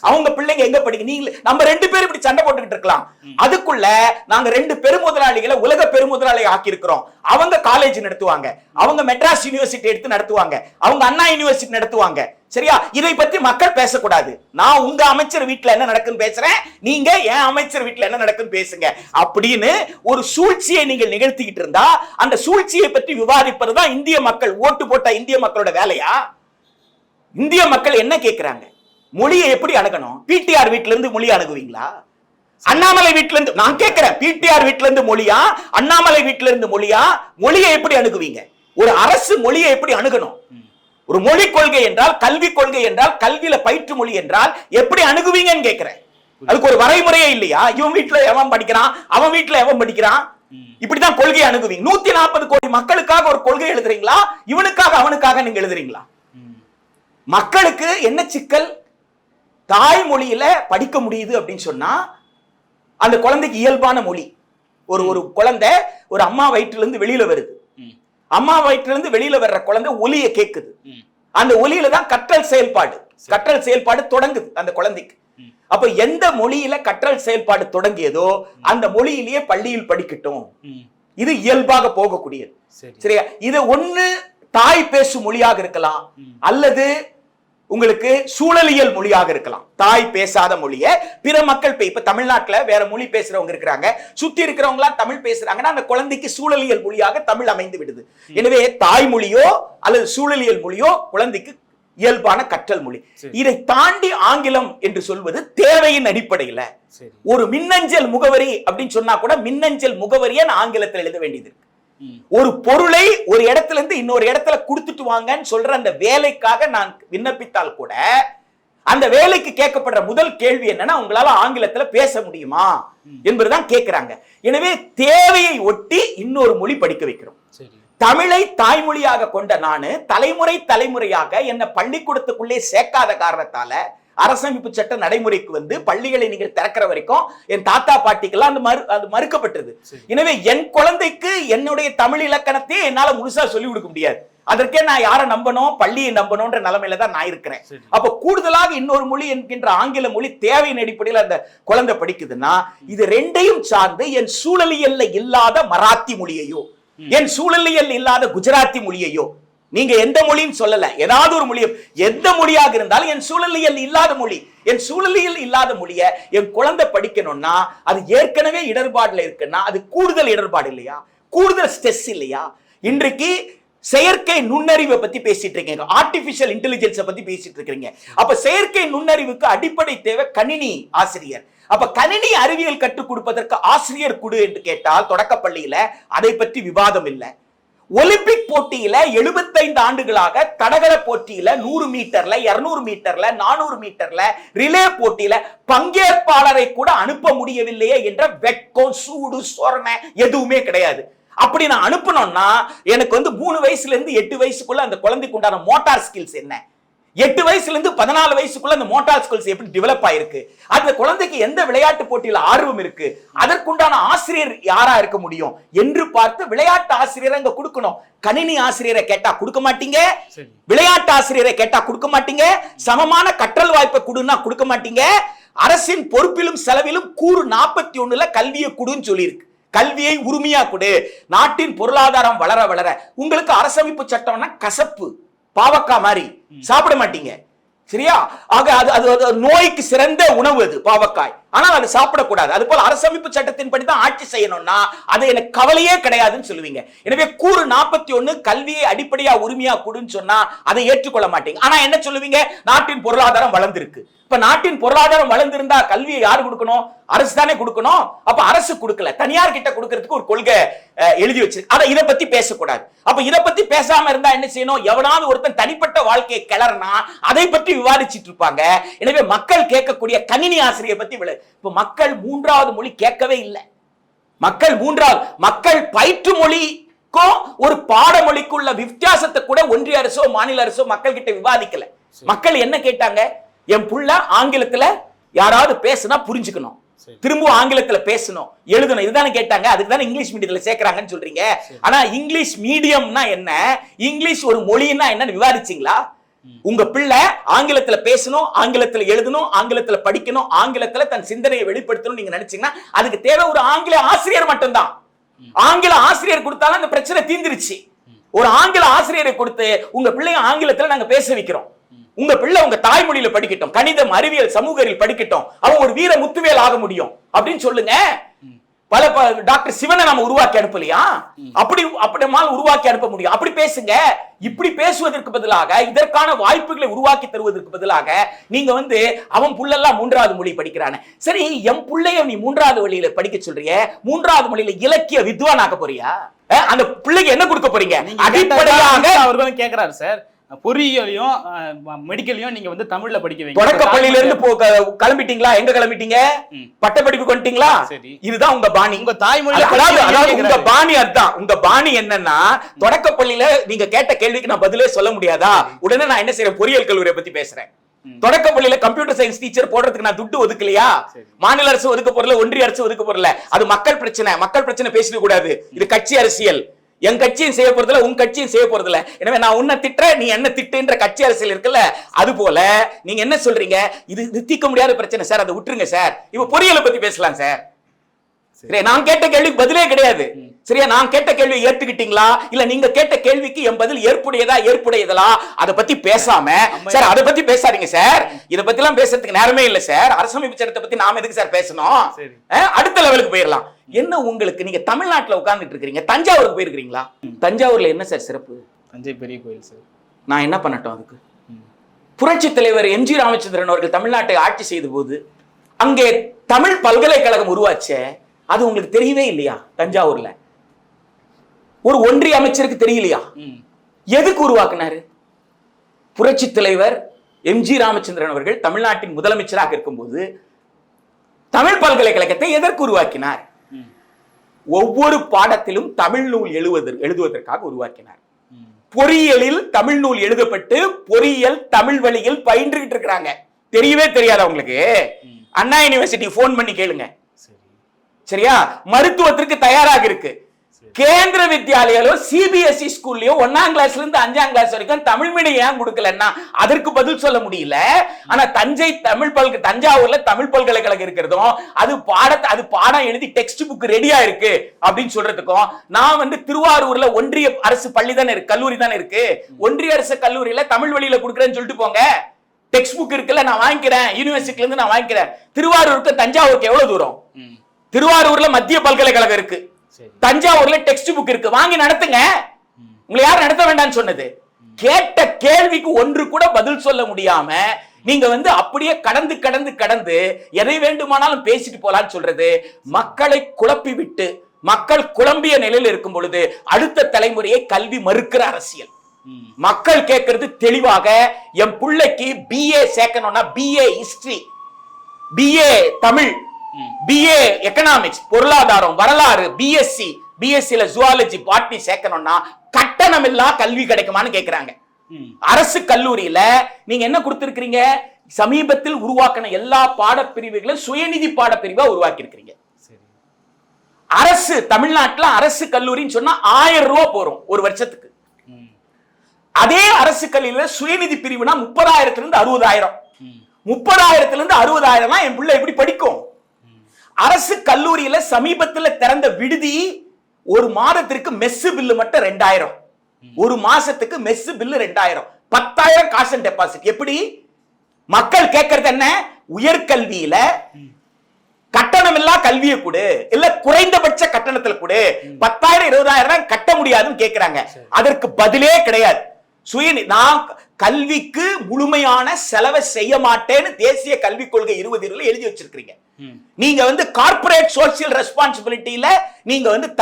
அவங்க பிள்ளைங்க எங்க படிக்க, நீங்க நம்ம 2 பேரும் இப்படி சண்டை போட்டுக்கிட்டு இருக்கலாம். அதுக்குள்ள நாங்க 2 பெருமுதலாளிகளை உலக பெருமுதலாளி ஆக்கி இருக்கிறோம். அவங்க காலேஜ் நடத்துவாங்க, அவங்க மெட்ராஸ் யூனிவர்சிட்டி எடுத்து நடத்துவாங்க, அவங்க அண்ணா யூனிவர்சிட்டி நடத்துவாங்க. சரியா? இதை பத்தி மக்கள் பேசக்கூடாது. நான் உங்க அமைச்சர் வீட்டுல என்ன நடக்குன்னு பேசுறேன், நீங்க என் அமைச்சர் வீட்டுல என்ன நடக்குன்னு பேசுங்க அப்படின்னு ஒரு சூழ்ச்சியை நீங்கள் நிகழ்த்திக்கிட்டு இருந்தா அந்த சூழ்ச்சியை பற்றி விவாதிப்பதுதான் இந்திய மக்கள் ஓட்டு போட்ட இந்திய மக்களோட வேலையா? இந்திய மக்கள் என்ன கேட்கிறாங்க? மொழியை எப்படி அணுகணும்? பிடிஆர் வீட்டுல இருந்து மொழி அணுகுவீங்களா? அண்ணாமலை வீட்டுல இருந்து நான் கேட்கிறேன், பிடிஆர் வீட்டுல இருந்து மொழியா, அண்ணாமலை வீட்டுல இருந்து மொழியா? மொழியை எப்படி அணுகுவீங்க? ஒரு அரசு மொழியை எப்படி அணுகணும்? ஒரு மொழி கொள்கை என்றால், கல்வி கொள்கை என்றால், கல்வியில பயிற்று மொழி என்றால் எப்படி அணுகுவீங்கன்னு கேட்கிறேன். அதுக்கு ஒரு வரைமுறையே இல்லையா? இவன் வீட்டுல எவன் படிக்கிறான், அவன் வீட்டுல எவன் படிக்கிறான், இப்படிதான் கொள்கை அணுகுவீங்க. 140 கோடி மக்களுக்காக ஒரு கொள்கை எழுதுறீங்களா, இவனுக்காக அவனுக்காக நீங்க எழுதுறீங்களா? மக்களுக்கு என்ன சிக்கல்? தாய்மொழியில படிக்க முடியுது அப்படின்னு சொன்னா அந்த குழந்தைக்கு இயல்பான மொழி. ஒரு குழந்தை ஒரு அம்மா வயிற்றுல இருந்து வெளியில வருது. அம்மா வயிற்றுல இருந்து வெளியில வர்ற குழந்தை ஒலியை கேட்குது. அந்த ஒலியில தான் கற்றல் செயல்பாடு தொடங்குது அந்த குழந்தைக்கு. அப்ப எந்த மொழியில கற்றல் செயல்பாடு தொடங்கியதோ அந்த மொழியிலேயே பள்ளியில் படிக்கட்டும். இது இயல்பாக போகக்கூடியது. சரியா? இது ஒண்ணு தாய் பேசும் மொழியாக இருக்கலாம், அல்லது உங்களுக்கு சூழலியல் மொழியாக இருக்கலாம். தாய் பேசாத மொழிய பிற மக்கள் இப்ப தமிழ்நாட்டுல வேற மொழி பேசுறவங்க இருக்கிறாங்க, சுத்தி இருக்கிறவங்க எல்லாம் தமிழ் பேசுறாங்கன்னா அந்த குழந்தைக்கு சூழலியல் மொழியாக தமிழ் அமைந்து விடுது. எனவே தாய்மொழியோ அல்லது சூழலியல் மொழியோ குழந்தைக்கு இயல்பான கற்றல் மொழி. இதை தாண்டி ஆங்கிலம் என்று சொல்வது தேவையின் அடிப்படையில. ஒரு மின்னஞ்சல் முகவரி அப்படின்னு சொன்னா கூட மின்னஞ்சல் முகவரியை ஆங்கிலத்தில் எழுத வேண்டியது. ஒரு பொருளை ஒரு இடத்துல இருந்து இன்னொரு இடத்துல கொடுத்துட்டு வாங்கன்னு சொல்ற அந்த வேலைக்காக நான் விண்ணப்பித்தால் கூட அந்த வேலைக்கு கேட்கப்படுற முதல் கேள்வி என்னன்னா, உங்களால ஆங்கிலத்துல பேச முடியுமா என்பதுதான் கேட்கிறாங்க. எனவே தேவையை ஒட்டி இன்னொரு மொழி படிக்க வைக்கிறோம். தமிழை தாய்மொழியாக கொண்ட நானு தலைமுறையாக என்ன பள்ளிக்கூடத்துக்குள்ளே சேர்க்காத காரணத்தால அரசமைப்பு சட்ட நடைமுறைக்கு வந்து பள்ளிகளை நீங்கள் திறக்கிற வரைக்கும் என் தாத்தா பாட்டிக்கெல்லாம் அது மறுக்கப்பட்டது. எனவே என் குழந்தைக்கு என்னுடைய தமிழ் இலக்கணத்தையே என்னால முழுசா சொல்லிக் கொடுக்க முடியாது. அதற்கே நான் யாரை நம்பணும், பள்ளியை நம்பணும்ன்ற நிலைமையில தான் நான் இருக்கிறேன். அப்ப கூடுதலாக இன்னொரு மொழி என்கின்ற ஆங்கில மொழி தேவையின் அடிப்படையில் அந்த குழந்தை படிக்குதுன்னா இது ரெண்டையும் சார்ந்து என் சூழலியல்ல இல்லாத மராத்தி மொழியையோ என் சூழலியல் இல்லாத குஜராத்தி மொழியையோ, நீங்க எந்த மொழின்னு சொல்லல, ஏதாவது ஒரு மொழியும் எந்த மொழியாக இருந்தாலும் என் சூழலியல் இல்லாத மொழி, என் சூழலியல் இல்லாத மொழியை என் குழந்தை படிக்கணும்னா அது ஏற்கனவே இடர்பாடுல இருக்குன்னா அது கூடுதல் இடர்பாடு இல்லையா, கூடுதல் ஸ்ட்ரெஸ் இல்லையா? இன்றைக்கு செயற்கை நுண்ணறிவை பத்தி பேசிட்டு இருக்கீங்க, ஆர்டிபிஷியல் இன்டெலிஜென்ஸை பத்தி பேசிட்டு இருக்கீங்க. அப்ப செயற்கை நுண்ணறிவுக்கு அடிப்படை தேவை கணினி ஆசிரியர். அப்ப கணினி அறிவியல் கற்றுக் கொடுப்பதற்கு ஆசிரியர் குடு என்று கேட்டால் தொடக்க பள்ளியில அதை பற்றி விவாதம் இல்லை. ஒலிம்பிக் போட்டியில 75 ஆண்டுகளாக தடகள போட்டியில 100 மீட்டர்ல 200 மீட்டர்ல 400 மீட்டர்ல ரிலே போட்டியில பங்கேற்பாளரை கூட அனுப்ப முடியவில்லையே என்ற வெட்கம், சூடு, சொரணை எதுவுமே கிடையாது. அப்படி நான் அனுப்பணும்னா எனக்கு 3 வயசுல இருந்து 8 வயசுக்குள்ள அந்த குழந்தைக்கு உண்டான மோட்டார் ஸ்கில்ஸ் என்ன, 8 வயசுல இருந்து 14 வயசுக்குள்ள அந்த மோட்டார் ஸ்கில்ஸ் எப்படி டெவலப் ஆயிருக்கு, அந்த குழந்தைக்கு எந்த விளையாட்டு போட்டியில ஆர்வம் இருக்கு, அதற்குண்டான ஆசிரியர் யாரா இருக்க முடியும் என்று பார்த்து விளையாட்டு ஆசிரியரை அங்க கொடுக்கணும். கணினி ஆசிரியரை கேட்டா கொடுக்க மாட்டீங்க, விளையாட்டு ஆசிரியரை கேட்டா கொடுக்க மாட்டீங்க, சமமான கற்றல் வாய்ப்பை கொடுன்னா கொடுக்க மாட்டீங்க. அரசின் பொறுப்பிலும் செலவிலும் கூறு 41ல கல்வியை கொடுன்னு சொல்லியிருக்கு. கல்வியை உரிமையா கொடு, நாட்டின் பொருளாதாரம் வளர வளர. உங்களுக்கு அரசமைப்பு சட்டம்னா கசப்பு, பாவக்கா மாதிரி சாப்பிட மாட்டீங்க, சரியா? ஆக அது நோய்க்கு சிறந்த உணவு அது பாவக்காய், ஆனால் அது சாப்பிடக்கூடாது. அது போல அரசமைப்பு சட்டத்தின்படி தான் ஆட்சி செய்யணும்னா அது எனக்கு கவலையே கிடையாதுன்னு சொல்லுவீங்க. எனவே கூறு 41 கல்வியை அடிப்படையா உரிமையா கொடுன்னு சொன்னா அதை ஏற்றுக்கொள்ள மாட்டீங்க. ஆனா என்ன சொல்லுவீங்க, நாட்டின் பொருளாதாரம் வளர்ந்திருக்கு. இப்ப நாட்டின் பொருளாதாரம் வளர்ந்திருந்தா கல்வியை யாரு கொடுக்கணும், அரசு தானே கொடுக்கணும். அப்ப அரசு கொடுக்கல, தனியார் கிட்ட கொடுக்கிறதுக்கு ஒரு கொள்கை எழுதி வச்சிருக்கு. ஆனா இதை பத்தி பேசக்கூடாது. அப்ப இதை பத்தி பேசாம இருந்தா என்ன செய்யணும், எவனாவது ஒருத்தன் தனிப்பட்ட வாழ்க்கையை கிளறனா அதை பற்றி விவாதிச்சுட்டு இருப்பாங்க. எனவே மக்கள் கேட்கக்கூடிய கணினி ஆசிரியர் பத்தி இப்ப மக்கள் 3வது மொழி கேட்கவே இல்லை. மக்கள் பயிற்று மொழிக்கும் ஒரு பாடமொழிக்குள்ள வித்தியாசத்தை கூட ஒன்றிய அரசோ மாநில அரசோ மக்கள் கிட்ட விவாதிக்கல. மக்கள் என்ன கேட்டாங்க, என் புள்ள ஆங்கிலத்துல யாராவது பேசினா புரிஞ்சுக்கணும், திரும்ப ஆங்கிலத்துல பேசணும், எழுதணும், இதுதானே கேட்டாங்க. அதுக்கு தானே இங்கிலீஷ் மீடியத்துல சேர்க்கிறாங்கன்னு சொல்றீங்க. ஆனா இங்கிலீஷ் மீடியம்னா என்ன, இங்கிலீஷ் ஒரு மொழின்னா என்னன்னு விவாதிச்சீங்களா? உங்க பிள்ளை ஆங்கிலத்துல பேசணும், ஆங்கிலத்துல எழுதணும், ஆங்கிலத்துல படிக்கணும், ஆங்கிலத்துல தன் சிந்தனையை வெளிப்படுத்தணும் நீங்க நினைச்சீங்கன்னா அதுக்கு தேவை ஒரு ஆங்கில ஆசிரியர் மட்டும்தான். ஆங்கில ஆசிரியர் கொடுத்தாலும் அந்த பிரச்சனை தீர்ந்துருச்சு. ஒரு ஆங்கில ஆசிரியரை கொடுத்து உங்க பிள்ளைங்க ஆங்கிலத்துல நாங்க பேச வைக்கிறோம். உங்க பிள்ளை உங்க தாய்மொழியில படிக்கட்டும், கணிதம், அறிவியல், சமூக அறிவியல் படிக்கட்டும், அவன் ஒரு வீர முத்துவேல் ஆக முடியும் அப்படின்னு சொல்லுங்க. பல டாக்டர் சிவனை நாம உருவாக்கி அனுப்பலையா? அப்படிமால் உருவாக்கி அனுப்ப முடியும். அப்படி பேசுங்க. இப்படி பேசுவதற்கு பதிலாக, இதற்கான வாய்ப்புகளை உருவாக்கி தருவதற்கு பதிலாக நீங்க அவன் புள்ளெல்லாம் 3வது மொழி படிக்கிறானே, சரி என் புள்ளைய நீ 3வது வழியில படிக்க சொல்றிய, 3வது மொழியில இலக்கிய வித்வான் ஆக்க போறியா? அந்த பிள்ளைக்கு என்ன கொடுக்க போறீங்க? அடிப்படையாக அவர்களும் கேட்கிறாரு சார், பொறியியலையும் மெடிக்கலையும் நீங்க தமிழ்ல படிக்க வைங்க. தொடக்க பள்ளியில இருந்து கிளம்பிட்டீங்களா? எங்க கிளம்பிட்டீங்க? பட்டப்படிப்பு கொண்டீங்களா? இதுதான் உங்க பாணி. உங்க தாய்மொழி உங்க பாணி. அதுதான் உங்க பாணி. என்னன்னா தொடக்க பள்ளியில நீங்க கேட்ட கேள்விக்கு நான் பதிலே சொல்ல முடியாதா? உடனே நான் என்ன செய்யறேன்? பொறியியல் கல்லூரியை பத்தி பேசுறேன். தொடக்க பள்ளியில கம்ப்யூட்டர் சயின்ஸ் டீச்சர் போடுறதுக்கு நான் துட்டு ஒதுக்கலையா? மாநில அரசு ஒதுக்க போறல, ஒன்றிய அரசு ஒதுக்க போறல. அது மக்கள் பிரச்சனை. மக்கள் பிரச்சனை பேசிக்க கூடாது. இது கட்சி அரசியல். என் கட்சியும் செய்ய போறதில்ல, உன் கட்சியும் செய்ய போறதில்ல. எனவே நான் உன்னை திட்டுற, நீ என்ன திட்டுன்ற கட்சி அரசியல் இருக்குல்ல, அது போல நீங்க என்ன சொல்றீங்க? இது தீர்க்க முடியாத பிரச்சனை சார், அதை விட்டுருங்க சார். இப்ப பொறியியலை பத்தி பேசலாம் சார். சரி, நான் கேட்ட கேள்விக்கு பதிலே கிடையாது. சரியா? நான் கேட்ட கேள்வியை ஏத்துக்கிட்டீங்களா? இல்ல நீங்க கேட்ட கேள்விக்கு என் பதில் ஏற்புடையதா அதை பத்தி பேசாம சார், அதை பத்தி பேசாதீங்க சார். இதை பத்தி எல்லாம் பேசுறதுக்கு நேரமே இல்ல சார். அரசமைப்பு சட்டத்தை பத்தி நாம எதுக்கு சார் பேசணும்? அடுத்த லெவலுக்கு போயிடலாம். என்ன உங்களுக்கு, நீங்க தமிழ்நாட்டுல உட்கார்ந்துட்டு இருக்கீங்க, தஞ்சாவூருக்கு போயிருக்கீங்களா? தஞ்சாவூர்ல என்ன சார் சிறப்பு? தஞ்சை பெரிய கோயில் சார். நான் என்ன பண்ணட்டும் அதுக்கு? புரட்சி தலைவர் எம்.ஜி. ராமச்சந்திரன் அவர்கள் தமிழ்நாட்டை ஆட்சி செய்த போது அங்கே தமிழ் பல்கலைக்கழகம் உருவாச்ச, அது உங்களுக்கு தெரியவே இல்லையா? தஞ்சாவூர்ல ஒரு ஒன்றிய அமைச்சருக்கு தெரியலையா? எதுக்கு உருவாக்குனாரு? புரட்சி தலைவர் எம்.ஜி. ராமச்சந்திரன் அவர்கள் தமிழ்நாட்டின் முதலமைச்சராக இருக்கும்போது தமிழ் பல்கலைக்கழகத்தை எதற்கு உருவாக்கினார்? ஒவ்வொரு பாடத்திலும் தமிழ் நூல் எழுதுவதற்காக உருவாக்கினார். பொறியியலில் தமிழ் நூல் எழுதப்பட்டு பொறியியல் தமிழ் வழியில் பயின்றுகிட்டு இருக்கிறாங்க. தெரியவே தெரியாதா உங்களுக்கு? அண்ணா யூனிவர்சிட்டி போன் பண்ணி கேளுங்க. சரியா? மருத்துவத்திற்கு தயாராக இருக்கு. கேந்திர வித்யாலயிலோ சிபிஎஸ்இ ஸ்கூல்லயோ 1ஆம் கிளாஸ்ல இருந்து 5ஆம் கிளாஸ் வரைக்கும் தமிழ் மீடியம் ஏன் கொடுக்கலன்னா அதற்கு பதில் சொல்ல முடியல. ஆனா தஞ்சாவூர்ல தமிழ் பல்கலைக்கழகம் இருக்கிறதும் அது பாடம் எழுதி டெக்ஸ்ட் புக் ரெடியா இருக்கு அப்படின்னு சொல்றதுக்கும், நான் திருவாரூர்ல ஒன்றிய அரசு பள்ளி தானே இருக்கு, கல்லூரி தானே இருக்கு, ஒன்றிய அரசு கல்லூரியில தமிழ் வழியில கொடுக்குறேன்னு சொல்லிட்டு போங்க. டெக்ஸ்ட் புக் இருக்குல்ல, நான் வாங்கிக்கிறேன், யூனிவர்சிட்டில இருந்து நான் வாங்கிக்கிறேன். திருவாரூருக்கு தஞ்சாவூருக்கு எவ்வளவு தூரம்? திருவாரூர்ல மத்திய பல்கலைக்கழகம் இருக்கு, தஞ்சாவூர்ல டெக்ஸ்ட் புக் இருக்கு, வாங்கி நடத்துங்க. உங்களை யார் நடத்த வேண்டாம்னு சொன்னது? கேட்ட கேள்விக்கு ஒன்று கூட பதில் சொல்ல முடியாம நீங்க அப்படியே கடந்து எதை வேண்டுமானாலும் பேசிட்டு போலான்னு சொல்றது மக்களை குழப்பி விட்டு, மக்கள் குழம்பிய நிலையில் இருக்கும் பொழுது அடுத்த தலைமுறையை கல்வி மறுக்கிற அரசியல். மக்கள் கேட்கறது தெளிவாக, என் பிள்ளைக்கு பிஏ சேர்க்கணும்னா BA history, BA Tamil, BA economics பொருளாதாரம் வரலாறு, பிஎஸ்சில ஜுவாலஜி பாட்னி சேர்க்கணும்னா கட்டணம் இல்லா கல்வி கிடைக்குமான்னு கேக்குறாங்க. அரசு கல்லூரியில நீங்க என்ன கொடுத்திருக்கீங்க? சமீபத்தில் உருவாக்கின எல்லா பாடப்பிரிவுகளும் சுயநிதி பாடப்பிரிவா உருவாக்கி இருக்கிறீங்க. அரசு தமிழ்நாட்டுல அரசு கல்லூரின்னு சொன்னா 1000 ரூபாய் போறோம் ஒரு வருஷத்துக்கு. அதே அரசு கல்லூரியில சுயநிதி பிரிவுனா 30,000 இருந்து 60,000, 30,000 இருந்து 60,000 என் பிள்ளை எப்படி படிக்கும்? அரசு கல்லூரியில சமீபத்தில் திறந்த விடுதி ஒரு மாதத்திற்கு மெஸ் பில்லு மட்டும் 2,000, ஒரு மாசத்துக்கு மெஸ் பில்லு 2,000, 10,000 காசு டெபாசிட். எப்படி? மக்கள் கேட்கறது என்ன? உயர்கல்வியில கட்டணம் இல்லா கல்வியை கொடு, இல்ல குறைந்தபட்ச கட்டணத்துல கொடு, 10,000 20,000 கட்ட முடியாதுன்னு கேட்கிறாங்க. அதற்கு பதிலே கிடையாது. நான் கல்விக்கு முழுமையான செலவை செய்ய மாட்டேன்னு தேசிய கல்விக் கொள்கை 2020 எழுதி வச்சிருக்கீங்க. நீங்க கார்ப்பரேட் சோசியல் ரெஸ்பான்சிபிலிட்டியில நீங்க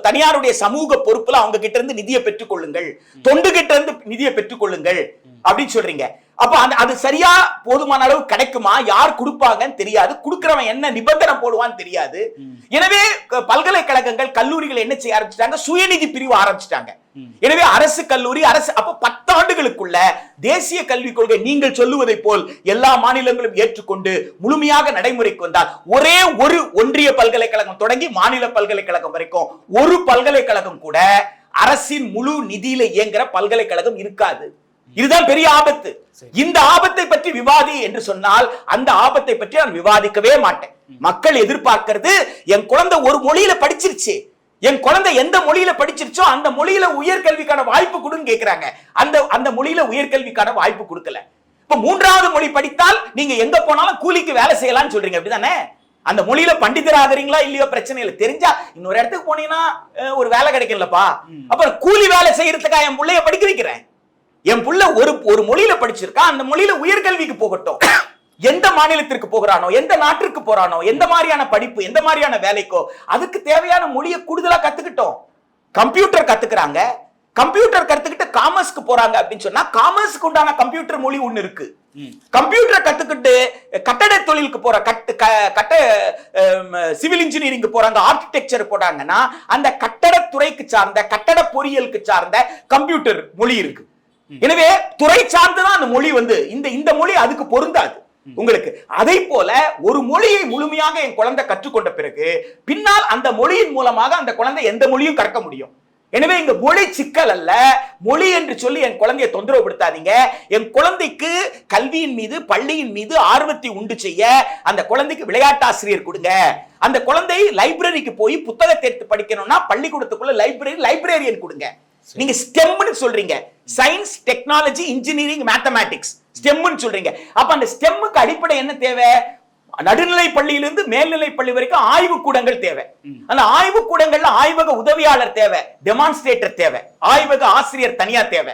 தனியாருடைய சமூக பொறுப்புல அவங்க கிட்ட இருந்து நிதியை பெற்றுக் கொள்ளுங்கள், தொண்டு கிட்ட இருந்து நிதியை பெற்றுக் கொள்ளுங்கள் அப்படின்னு சொல்றீங்க. அப்ப அது சரியா போதுமான அளவு கிடைக்குமா? யார் கொடுப்பாங்கன்னு தெரியாது, கொடுக்கிறவன் என்ன நிபந்தனை போடுவான்னு தெரியாது. எனவே பல்கலைக்கழகங்கள் கல்லூரிகள் என்ன செய்ய ஆரம்பிச்சிட்டாங்க? சுயநிதி பிரிவு ஆரம்பிச்சிட்டாங்க. எனவே அரசு கல்லூரி அப்ப 10 ஆண்டுகளுக்குள்ள தேசிய கல்விக் கொள்கை நீங்கள் சொல்லுவதை போல் எல்லா மாநிலங்களும் ஏற்றுக்கொண்டு முழுமையாக நடைமுறைக்கு வந்தால் ஒரே ஒரு ஒன்றிய பல்கலைக்கழகம் தொடங்கி மாநில பல்கலைக்கழகம் வரைக்கும் ஒரு பல்கலைக்கழகம் கூட அரசின் முழு நிதியில இயங்குற பல்கலைக்கழகம் இருக்காது. இதுதான் பெரிய ஆபத்து. இந்த ஆபத்தை பற்றி விவாதி என்று சொன்னால் அந்த ஆபத்தை பற்றி நான் விவாதிக்கவே மாட்டேன். மக்கள் எதிர்பார்க்கிறது, என் குழந்தை ஒரு மொழியில படிச்சிருச்சு, என் குழந்தை எந்த மொழியில படிச்சிருச்சோ அந்த மொழியில உயர்கல்விக்கான வாய்ப்பு கொடுன்னு கேக்குறாங்க. அந்த மொழியில உயர்கல்விக்கான வாய்ப்பு கொடுக்கல. இப்ப 3வது மொழி படித்தால் நீங்க எங்க போனாலும் கூலிக்கு வேலை செய்யலாம்னு சொல்றீங்க, அப்படிதானே? அந்த மொழியில பண்டிதராகிறீங்களா இல்லையோ பிரச்சனை இல்லை, தெரிஞ்சா இன்னொரு இடத்துக்கு போனீங்கன்னா ஒரு வேலை கிடைக்கலப்பா. அப்புறம் கூலி வேலை செய்யறதுக்கா என் பிள்ளைய படிக்க வைக்கிறேன்? என் புள்ள ஒரு மொழியில படிச்சிருக்கா, அந்த மொழியில உயர்கல்விக்கு போகட்டும். எந்த மாநிலத்திற்கு போகிறானோ, எந்த நாட்டிற்கு போறானோ, எந்த மாதிரியான படிப்பு, எந்த மாதிரியான வேலைக்கோ அதுக்கு தேவையான மொழியை கூடுதலா கத்துக்கிட்டோம். கம்ப்யூட்டர் கத்துக்கிறாங்க, கம்ப்யூட்டர் கத்துக்கிட்டு காமர்ஸ்க்கு போறாங்க அப்படின்னு சொன்னா காமர்ஸ்க்கு உண்டான கம்ப்யூட்டர் மொழி ஒண்ணு இருக்கு. கம்ப்யூட்டர் கத்துக்கிட்டு கட்டட தொழிலுக்கு போற சிவில் இன்ஜினியரிங் போறாங்க, ஆர்கிடெக்சர் போறாங்கன்னா அந்த கட்டடத்துறைக்கு சார்ந்த கட்டட பொறியியலுக்கு சார்ந்த கம்ப்யூட்டர் மொழி இருக்கு. எனவே துறை சார்ந்துதான் அந்த மொழி இந்த மொழி அதுக்கு பொருந்தாது உங்களுக்கு. அதை போல ஒரு மொழியை முழுமையாக என் குழந்தை கற்றுக்கொண்ட பிறகு பின்னால் அந்த மொழியின் மூலமாக அந்த குழந்தை எந்த மொழியும் கற்க முடியும். எனவே இங்க மொழி சிக்கல் அல்ல, மொழி என்று சொல்லி என் குழந்தையை தொந்தரவுப்படுத்தாதீங்க. என் குழந்தைக்கு கல்வியின் மீது பள்ளியின் மீது ஆர்வத்தை உண்டு செய்ய அந்த குழந்தைக்கு விளையாட்டாசிரியர் கொடுங்க. அந்த குழந்தை லைப்ரரிக்கு போய் புத்தகத்தை எடுத்து படிக்கணும்னா பள்ளிக்கூடத்துக்குள்ள லைப்ரரியன் கொடுங்க. நீங்க ஸ்டெம்னு சொல்றீங்க, சயின்ஸ், டெக்னாலஜி, இன்ஜினியரிங், மேத்தமேட்டிக்ஸ், ஸ்டெம்னு சொல்றீங்க. அப்ப அந்த ஸ்டெம்முக்கு அடிப்படை என்ன தேவை? நடுநிலை பள்ளியிலிருந்து மேல்நிலை பள்ளி வரைக்கும் ஆய்வு கூடங்கள் தேவை. அந்த ஆய்வு கூடங்கள்ல ஆய்வக உதவியாளர் தேவை, டெமான்ஸ்ட்ரேட்டர் தேவை, ஆய்வக ஆசிரியர் தனியா தேவை.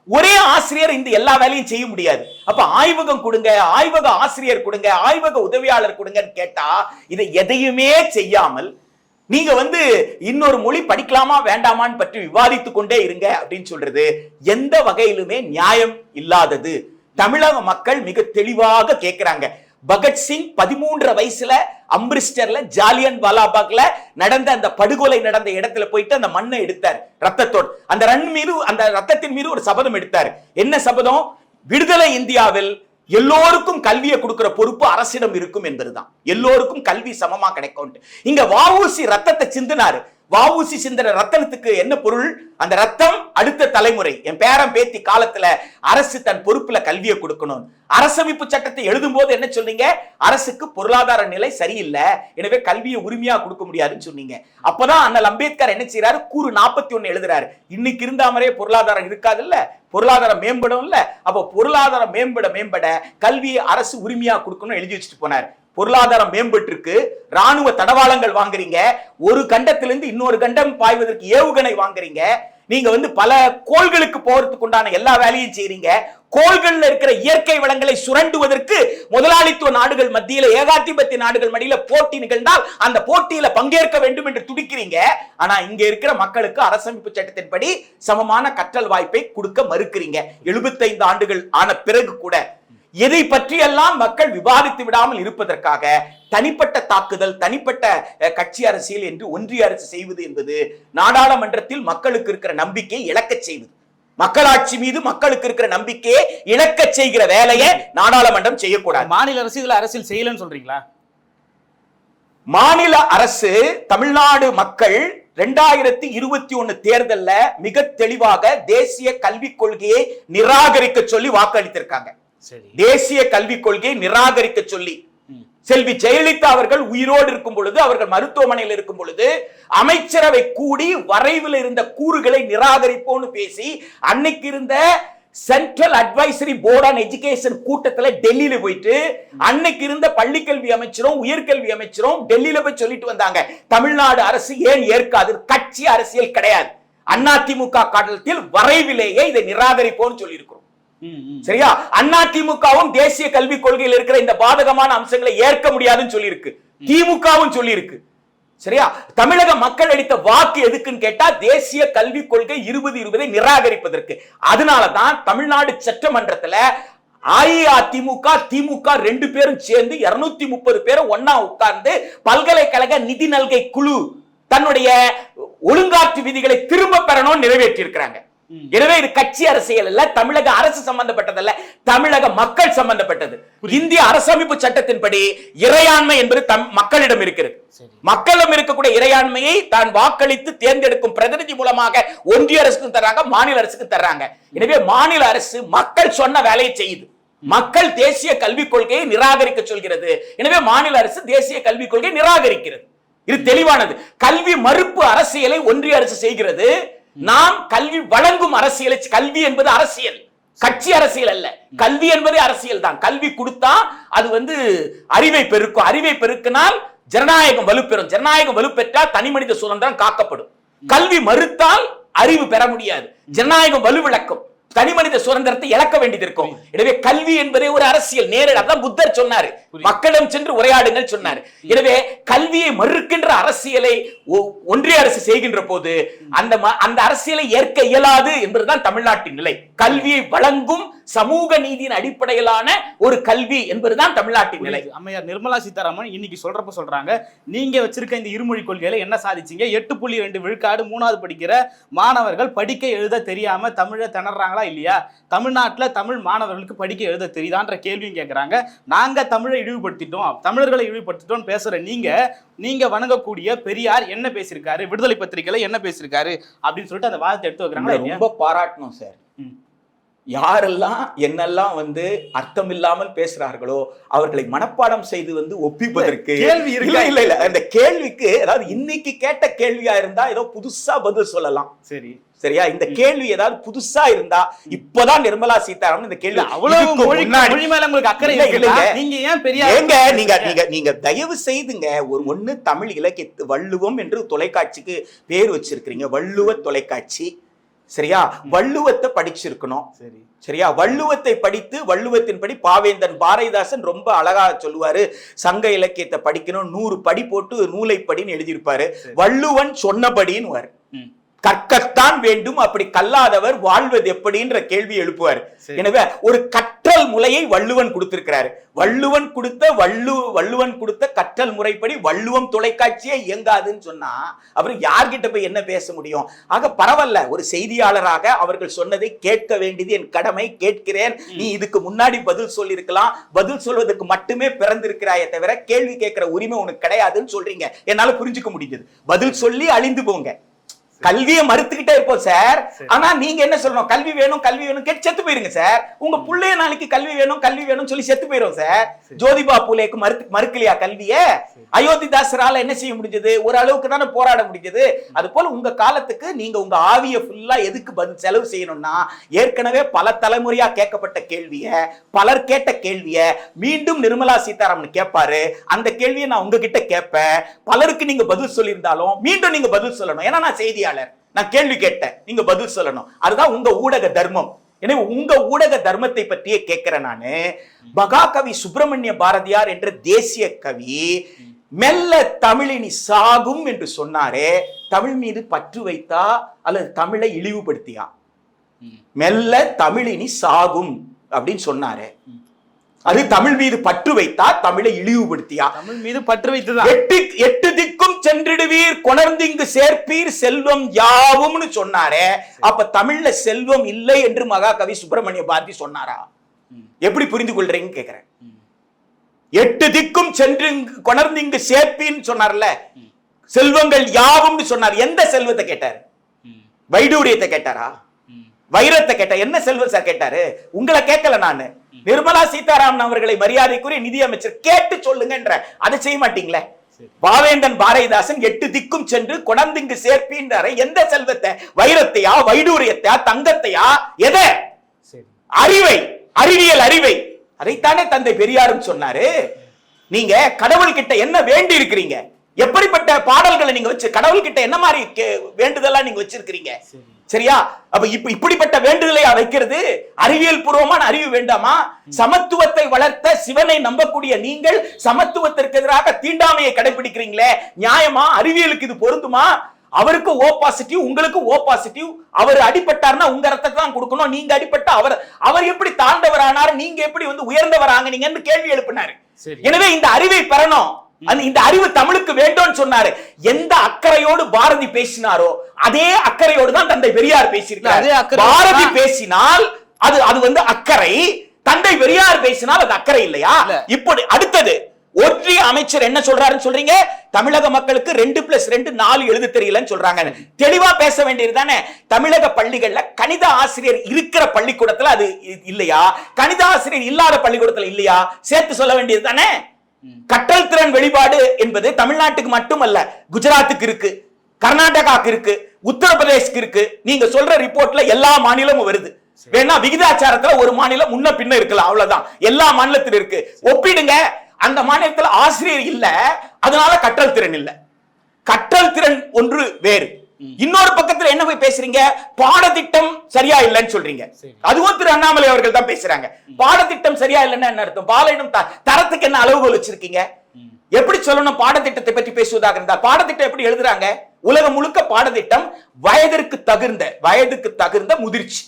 ஒரே ஆசிரியர் இந்த எல்லா வேலையும் செய்ய முடியாது. அப்ப ஆய்வகம் கொடுங்க, ஆய்வக ஆசிரியர் கொடுங்க, ஆய்வக உதவியாளர் கொடுங்கன்னு கேட்டா இதை எதையுமே செய்யாமல் நீங்க இன்னொரு மொழி படிக்கலாமா வேண்டாமான்னு பற்றி விவாதித்துக் கொண்டே இருங்க அப்படின்னு சொல்றது எந்த வகையிலுமே நியாயம் இல்லாதது. தமிழக மக்கள் மிக தெளிவாக கேட்கிறாங்க. பகத்சிங் 13 வயசுல அம்ரிஸ்டர்ல ஜாலியன் வாலாபாக்ல நடந்த அந்த படுகொலை நடந்த இடத்துல போயிட்டு அந்த மண்ணை எடுத்தார் ரத்தத்தோடு. அந்த ரத்தத்தின் மீது ஒரு சபதம் எடுத்தார். என்ன சபதம்? விடுதலை இந்தியாவில் எல்லோருக்கும் கல்வியை கொடுக்கிற பொறுப்பு அரசிடம் இருக்கும் என்பதுதான். எல்லோருக்கும் கல்வி சமமா கிடைக்கும். இங்க வஉசி ரத்தத்தை சிந்தினாரு. வஉசி சிந்தின ரத்தத்துக்கு என்ன பொருள்? அந்த ரத்தம் அடுத்த தலைமுறை, என் பேரன் பேத்தி காலத்துல அரசு தன் பொறுப்புல கல்வியை கொடுக்கணும். அரசமைப்பு சட்டத்தை எழுதும் போது என்ன சொன்னீங்க? அரசுக்கு பொருளாதார நிலை சரியில்லை, எனவே கல்வியை உரிமையா கொடுக்க முடியாதுன்னு சொன்னீங்க. அப்பதான் அண்ணல் அம்பேத்கர் என்ன செய்யறாரு? கூறு 41 எழுதுறாரு. இன்னைக்கு இருந்தாமலே பொருளாதாரம் இருக்காது இல்ல, பொருளாதாரம் மேம்படும் இல்ல. அப்ப பொருளாதாரம் மேம்பட கல்வியை அரசு உரிமையா கொடுக்கணும் எழுதி வச்சுட்டு போனார். பொருளாதாரம் மேம்பட்டு இருக்கு, ராணுவ தடவாளங்கள் வாங்குறீங்க, ஒரு கண்டத்திலிருந்து இன்னொரு கண்டம் பாய்வதற்கு ஏவுகணை வாங்குறீங்க, நீங்க பல கோள்களுக்கு போறதுக்கு உண்டான எல்லா வேலையும் செய்றீங்க. கோள்கள்ல இருக்கிற இயற்கை வளங்களை சுரண்டுவதற்கு முதலாளித்துவ நாடுகள் மத்தியில, ஏகாதிபத்திய நாடுகள் மத்தியில போட்டி நிகழ்ந்தால் அந்த போட்டியில பங்கேற்க வேண்டும் என்று துடிக்கிறீங்க. ஆனா இங்க இருக்கிற மக்களுக்கு அரசமைப்பு சட்டத்தின்படி சமமான கற்றல் வாய்ப்பை கொடுக்க மறுக்கிறீங்க. 75 ஆண்டுகள் ஆன பிறகு கூட எதை பற்றியெல்லாம் மக்கள் விவாதித்து விடாமல் இருப்பதற்காக தனிப்பட்ட தாக்குதல், தனிப்பட்ட கட்சி அரசியல் என்று ஒன்றிய அரசு செய்வது என்பது நாடாளுமன்றத்தில் மக்களுக்கு இருக்கிற நம்பிக்கையை இழக்கச் செய்வது. மக்களாட்சி மீது மக்களுக்கு இருக்கிற நம்பிக்கையை இழக்கச் செய்கிற வேலையை நாடாளுமன்றம் செய்யக்கூடாது. மாநில அரசு இதுல அரசியல் செய்யலன்னு சொல்றீங்களா? மாநில அரசு, தமிழ்நாடு மக்கள் 2021 தேர்தல்ல மிக தெளிவாக தேசிய கல்விக் கொள்கையை நிராகரிக்க சொல்லி வாக்களித்திருக்காங்க. தேசிய கல்விக் கொள்கையை நிராகரிக்க சொல்லி செல்வி ஜெயலலிதா அவர்கள் உயிரோடு இருக்கும் பொழுது, அவர்கள் மருத்துவமனையில் இருக்கும் பொழுது அமைச்சரவை கூடி வரைவில் இருந்த கூறுகளை நிராகரிப்போன்னு பேசி அன்னைக்கு இருந்த central advisory board on education கூட்டத்துல டெல்லியில போயிட்டு அன்னைக்கு இருந்த பள்ளிக்கல்வி அமைச்சரும் உயர்கல்வி அமைச்சரும் டெல்லியில போய் சொல்லிட்டு வந்தாங்க, தமிழ்நாடு அரசு ஏன் ஏற்காது, கட்சி அரசியல் கிடையாது, அதிமுக காலத்தில் வரைவிலேயே இதை நிராகரிப்போம்னு சொல்லி இருக்கிறோம். சரியா? அதிமுகவும் தேசிய கல்விக் கொள்கையில் இருக்கிற இந்த பாதகமான அம்சங்களை ஏற்க முடியாதுன்னு சொல்லி இருக்கு, திமுகவும் சொல்லி இருக்கு. சரியா? தமிழக மக்கள் அளித்த வாக்கு எதுக்குன்னு கேட்டா தேசிய கல்விக் கொள்கை 2020 நிராகரிப்பதற்கு. அதனாலதான் தமிழ்நாடு சட்டமன்றத்துல அஇஅதிமுக திமுக 2 பேரும் சேர்ந்து 230 பேரை ஒன்னா உட்கார்ந்து பல்கலைக்கழக நிதி நல்கை குழு தன்னுடைய ஒழுங்காற்று விதிகளை திரும்ப பெறணும் நிறைவேற்றி இருக்கிறாங்க. எனவே இது கட்சி அரசியல் அல்ல, தமிழக அரசு சம்பந்தப்பட்டதல்ல, தமிழக மக்கள் சம்பந்தப்பட்டது. இந்திய அரசமைப்பு சட்டத்தின்படி இறையாண்மை என்பது மக்களிடம் இருக்கிறது. மக்களிடம் இருக்கக்கூடிய இறையாண்மையை தான் வாக்களித்து தேர்ந்தெடுக்கும் பிரதிநிதி மூலமாக ஒன்றிய அரசுக்கும் தர்றாங்க, மாநில அரசுக்கும் தர்றாங்க. எனவே மாநில அரசு மக்கள் சொன்ன வேலையை செய்யுது. மக்கள் தேசிய கல்விக் கொள்கையை நிராகரிக்க சொல்கிறது. எனவே மாநில அரசு தேசிய கல்விக் கொள்கையை நிராகரிக்கிறது. இது தெளிவானது. கல்வி மறுப்பு அரசியலை ஒன்றிய அரசு செய்கிறது. நாம் கல்வி வழங்கும் அரசியலை, கல்வி என்பது அரசியல், கட்சி அரசியல் அல்ல. கல்வி என்பதே அரசியல் தான். கல்வி கொடுத்தா அது அறிவை பெருக்கும். அறிவை பெருக்கினால் ஜனநாயகம் வலுப்பெறும். ஜனநாயகம் வலுப்பெற்றால் தனி மனித சுதந்திரம் காக்கப்படும். கல்வி மறுத்தால் அறிவு பெற முடியாது. ஜனநாயகம் வலுவிழக்கும். தனி மனித சுதந்திரத்தை இழக்க வேண்டியது இருக்கும். எனவே கல்வி என்பதே ஒரு அரசியல். நேரடி அதான் புத்தர் சொன்னாரு, மக்களிடம் சென்று உரையாடுங்கள் சொன்னாரு. எனவே கல்வியை மறுக்கின்ற அரசியலை ஒன்றிய அரசு செய்கின்ற போது அந்த அரசியலை ஏற்க இயலாது என்பதுதான் தமிழ்நாட்டின் நிலை. கல்வியை வழங்கும் சமூக நீதியின் அடிப்படையிலான ஒரு கல்வி என்பதுதான் தமிழ்நாட்டின் நிலை. அம்மையார் நிர்மலா சீதாராமன் இன்னைக்கு சொல்றாங்க, நீங்க வச்சிருக்க இந்த இருமொழி கொள்கையில என்ன சாதிச்சீங்க? 8.2 விழுக்காடு 3வது படிக்கிற மாணவர்கள் படிக்க எழுத தெரியாம தமிழ திணறாங்களா இல்லையா? தமிழ்நாட்டுல தமிழ் மாணவர்களுக்கு படிக்க எழுத தெரியுதான்ற கேள்வியும் கேட்கறாங்க. நாங்க தமிழை இழிவுபடுத்திட்டோம், தமிழர்களை இழிவுபடுத்திட்டோம் பேசுற நீங்க வணங்கக்கூடிய பெரியார் என்ன பேசியிருக்காரு, விடுதலை பத்திரிகையில என்ன பேசியிருக்காரு அப்படின்னு சொல்லிட்டு அந்த வாதத்தை எடுத்து வைக்கிறாங்க. ரொம்ப பாராட்டணும் சார். யாரெல்லாம் என்னெல்லாம் அர்த்தம் இல்லாமல் பேசுறார்களோ அவர்களை மனப்பாடம் செய்து ஒப்பிப்பதற்கு கேள்வி இல்ல. அந்த கேள்விக்கு, அதாவது இன்னைக்கு கேட்ட கேள்வியா இருந்தா ஏதோ புதுசா பதில் சொல்லலாம். சரியா? இந்த கேள்வி ஏதாவது புதுசா இருந்தா இப்பதான் நிர்மலா சீதாராமன் இந்த கேள்வி நீங்க தயவு செய்துங்க ஒண்ணு தமிழ் இலக்கிய வள்ளுவம் என்று தொலைக்காட்சிக்கு பேர் வச்சிருக்கிறீங்க, வள்ளுவ தொலைக்காட்சி. சரியா? வள்ளுவத்தை படிச்சிருக்கணும். சரியா? வள்ளுவத்தை படித்து வள்ளுவத்தின்படி பாவேந்தன் பாரதிதாசன் ரொம்ப அழகா சொல்லுவாரு, சங்க இலக்கியத்தை படிக்கணும், 100 படி போட்டு நூலை படின்னு எழுதியிருப்பாரு. வள்ளுவன் சொன்னபடின்னு கற்கத்தான் வேண்டும், அப்படி கல்லாதவர் வாழ்வது எப்படின்ற கேள்வி எழுப்புவார். எனவே ஒரு கற்றல் முறையை வள்ளுவன் கொடுத்திருக்கிறார். வள்ளுவன் கொடுத்த கற்றல் முறைப்படி வள்ளுவம் தொலைக்காட்சியே இயங்காதுன்னு சொன்னா அப்புறம் யார்கிட்ட போய் என்ன பேச முடியும்? ஆக பரவாயில்ல, ஒரு செய்தியாளராக அவர்கள் சொன்னதை கேட்க வேண்டியது என் கடமை, கேட்கிறேன். நீ இதுக்கு முன்னாடி பதில் சொல்லியிருக்கலாம், பதில் சொல்வதற்கு மட்டுமே பிறந்திருக்கிறாயே தவிர கேள்வி கேட்கிற உரிமை உனக்கு கிடையாதுன்னு சொல்றீங்க. என்னால புரிஞ்சுக்க முடியுது. பதில் சொல்லி அழிந்து போங்க. கல்வியை மறுத்துக்கிட்டே இருப்போம் சார். ஆனா நீங்க என்ன சொல்லணும்? கல்வி வேணும் கேட்டு செத்து போயிருங்க சார். உங்க பிள்ளைய நாளைக்கு கல்வி வேணும் சொல்லி செத்து போயிரும் சார். ஜோதிபா பூலேக்கு மறுக்கலையா கல்விய? அயோத்திதாசரால என்ன செய்ய முடிஞ்சது? ஒரு அளவுக்கு தானே போராட முடிஞ்சது. அது போல உங்க காலத்துக்கு நீங்க உங்க ஆவிய ஃபுல்லா எதுக்கு பதில் செலவு செய்யணும்னா, ஏற்கனவே பல தலைமுறையா கேட்கப்பட்ட கேள்விய, பலர் கேட்ட கேள்விய மீண்டும் நிர்மலா சீதாராமன் கேட்பாரு. அந்த கேள்வியை நான் உங்ககிட்ட கேட்பேன். பலருக்கு நீங்க பதில் சொல்லியிருந்தாலும் மீண்டும் நீங்க பதில் சொல்லணும். ஏன்னா நான் செய்தியாளர், நான் கேள்வி கேட்டேன், நீங்க பதில் சொல்லணும். அதுதான் உங்க ஊடக தர்மம். எனவே உங்க ஊடக தர்மத்தை பற்றியே கேட்கிறேன் நானு. மகாகவி சுப்பிரமணிய பாரதியார் என்ற தேசிய கவி மெல்ல தமிழினி சாகும் என்று சொன்னாரே, தமிழ் மீது பற்று வைத்தா அல்லது தமிழை இழிவுபடுத்தியா? மெல்ல தமிழினி சாகும் அப்படின்னு சொன்னாரே, அது தமிழ் மீது பற்று வைத்தா தமிழை இழிவுபடுத்தியா? தமிழ் மீது பற்று வைத்துதான். எட்டு திக்கும் சென்றிடுவீர் கொணர்ந்திங்கு சேர்ப்பீர் செல்வம் யாவும்னு சொன்னாரே, அப்ப தமிழ்ல செல்வம் இல்லை என்று மகாகவி சுப்பிரமணிய பாரதி சொன்னாரா? எப்படி புரிந்து கொள்றீங்க கேக்குறேன். 8 திக்கும் சென்று கொணர்ந்திங்கு சேர்ப்பீன்னு சொன்னார்ல, செல்வங்கள் யாவும்னு சொன்னார். எந்த செல்வத்தை கேட்டாரு? வைடூரியத்தை கேட்டாரா? வைரத்தை கேட்ட? என்ன செல்வம் சார் கேட்டாரு? உங்களை கேட்கல நானு. நிர்மலா சீதாராமன் அவர்களை மரியாதைக்குரிய நிதியமைச்சர் கேட்டு சொல்லுங்க. அதை செய்ய மாட்டீங்களே. பாவேந்தன் பாரதிதாசன் 8 திக்கும் சென்று கொணர்ந்திங்கு சேர்ப்பின்றார. எந்த செல்வத்தை? வைரத்தையா, வைடூரியத்தையா, தங்கத்தையா? எதை? அறிவை, அறிவியல் அறிவை. அதைத்தானே தந்தை பெரியாரும் சொன்னாரு. நீங்க கடவுள் கிட்ட என்ன வேண்டி இருக்கிறீங்க? எப்படிப்பட்ட பாடல்களை நீங்க வச்சு கடவுள் கிட்ட என்ன மாதிரி வேண்டுதலா நீங்க வச்சிருக்கிறீங்க? சரியா? அப்ப இப்படிப்பட்ட வேண்டுதலை வைக்கிறது அறிவியல் பூர்வமான அறிவு வேண்டாமா? சமத்துவத்தை வளர்த்த சிவனை நம்பக்கூடிய நீங்கள் சமத்துவத்திற்கு எதிராக தீண்டாமையை கடைபிடிக்கிறீங்களே, நியாயமா? அறிவியலுக்கு இது பொருந்துமா? அவருக்கு ஓ பாசிட்டிவ், உங்களுக்கு ஓ பாசிட்டிவ். அவர் அடிபட்டார்னா உங்க ரத்தத்தை தான் கொடுக்கணும். நீங்க அடிபட்ட அவர் எப்படி தாழ்ந்தவர் ஆனார், நீங்க எப்படி உயர்ந்தவர் நீங்கன்னு கேள்வி எழுப்பினாரு. எனவே இந்த அறிவை பெறணும். இந்த அறிவு தமிழுக்கு வேண்டும் சொன்னாரு. எந்த அக்கறையோடு பாரதி பேசினாரோ அதே அக்கறையோடு தான் தந்தை பெரியார் பேசியிருக்காரு. பாரதி பேசினால் அது அக்கறை, தந்தை பெரியார் பேசினால் அது அக்கறை இல்லையா? இப்படி அடுத்தது ஒன்றிய அமைச்சர் என்ன சொல்றாருன்னு சொல்றீங்க? தமிழக மக்களுக்கு 2+2 4 எழுத தெரியலன்னு சொல்றாங்க. தெளிவா பேச வேண்டியது தானே. தமிழக பள்ளிகள்ல கணித ஆசிரியர் இருக்கிற பள்ளிக்கூடத்துல அது இல்லையா? கணித ஆசிரியர் இல்லாத பள்ளிக்கூடத்துல இல்லையா? சேர்த்து சொல்ல வேண்டியது தானே. கற்றல் திறன் வெளிப்பாடு என்பது தமிழ்நாட்டுக்கு மட்டுமல்ல, குஜராத்துக்கு இருக்கு, கர்நாடகாக்கு இருக்கு, உத்தரப்பிரதேஷ்க்கு இருக்கு. நீங்க சொல்ற ரிப்போர்ட்ல எல்லா மாநிலமும் வருது. வேணா விகிதாச்சாரத்துல ஒரு மாநிலம் முன்ன பின்ன இருக்கலாம், அவ்வளவுதான். எல்லா மாநிலத்திலும் இருக்கு. ஒப்பிடுங்க. அந்த மாநிலத்துல ஆசிரியர் இல்ல, அதனால கற்றல் திறன் இல்ல. கற்றல் திறன் ஒன்று வேறு. இன்னொரு பக்கத்துல என்ன போய் பேசுறீங்க, பாடத்திட்டம் சரியா இல்லைன்னு சொல்றீங்க. அதுவும் திரு அண்ணாமலை அவர்கள் தான் பேசுறாங்க. பாடத்திட்டம் சரியா இல்லைன்னா என்ன அர்த்தம்? பாலினம் தரத்துக்கு என்ன அளவுகோல் வச்சிருக்கீங்க? எப்படி சொல்லணும்? பாடத்திட்டத்தை பற்றி பேசுவதாக இருந்தால் பாடத்திட்டம் எப்படி எழுதுறாங்க? உலகம் முழுக்க பாடத்திட்டம் வயதிற்கு தகுந்த முதிர்ச்சி.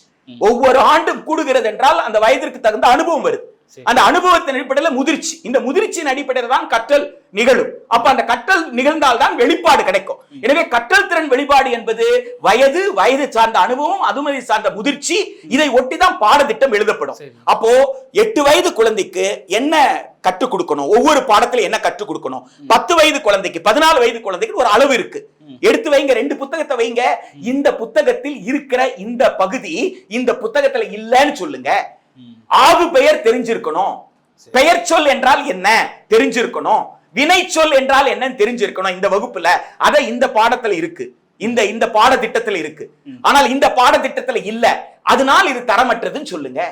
ஒவ்வொரு ஆண்டும் கூடுகிறது என்றால் அந்த வயதிற்கு தகுந்த அனுபவம் வருது. அந்த அனுபவத்தின் அடிப்படையில் முதிர்ச்சி, இந்த முதிர்ச்சியின் அடிப்படையில் தான் கற்றல் நிகழும். அப்ப அந்த கற்றல் நிகழ்ந்தால் தான் வெளிப்பாடு கிடைக்கும். எனவே கற்றல் திறன் வெளிப்பாடு என்பது வயது சார்ந்த அனுபவம், அதுமதி சார்ந்த முதிர்ச்சி. இதை ஒட்டிதான் பாடத்திட்டம் எழுதப்படும். அப்போ 8 வயது குழந்தைக்கு என்ன கற்றுக் கொடுக்கணும், ஒவ்வொரு பாடத்துல என்ன கற்றுக் கொடுக்கணும், 10 வயது குழந்தைக்கு 14 வயது குழந்தைக்கு ஒரு அளவு இருக்கு. எடுத்து வைங்க, 2 புத்தகத்தை வைங்க. இந்த புத்தகத்தில் இருக்கிற இந்த பகுதி இந்த புத்தகத்துல இல்லைன்னு சொல்லுங்க. ஆகு பெயர் தெரிஞ்சிருக்கணும், பெயர் சொல் என்றால் என்ன தெரிஞ்சிருக்கணும், வினை சொல் என்றால் என்னன்னு தெரிஞ்சிருக்கணும். இந்த வகுப்புல அத இந்த பாடத்துல இருக்கு, இந்த பாடத்திட்டத்துல இருக்கு. ஆனால் இந்த பாடத்திட்டத்துல இல்ல, அதனால் இது தரமற்றதுன்னு சொல்லுங்க.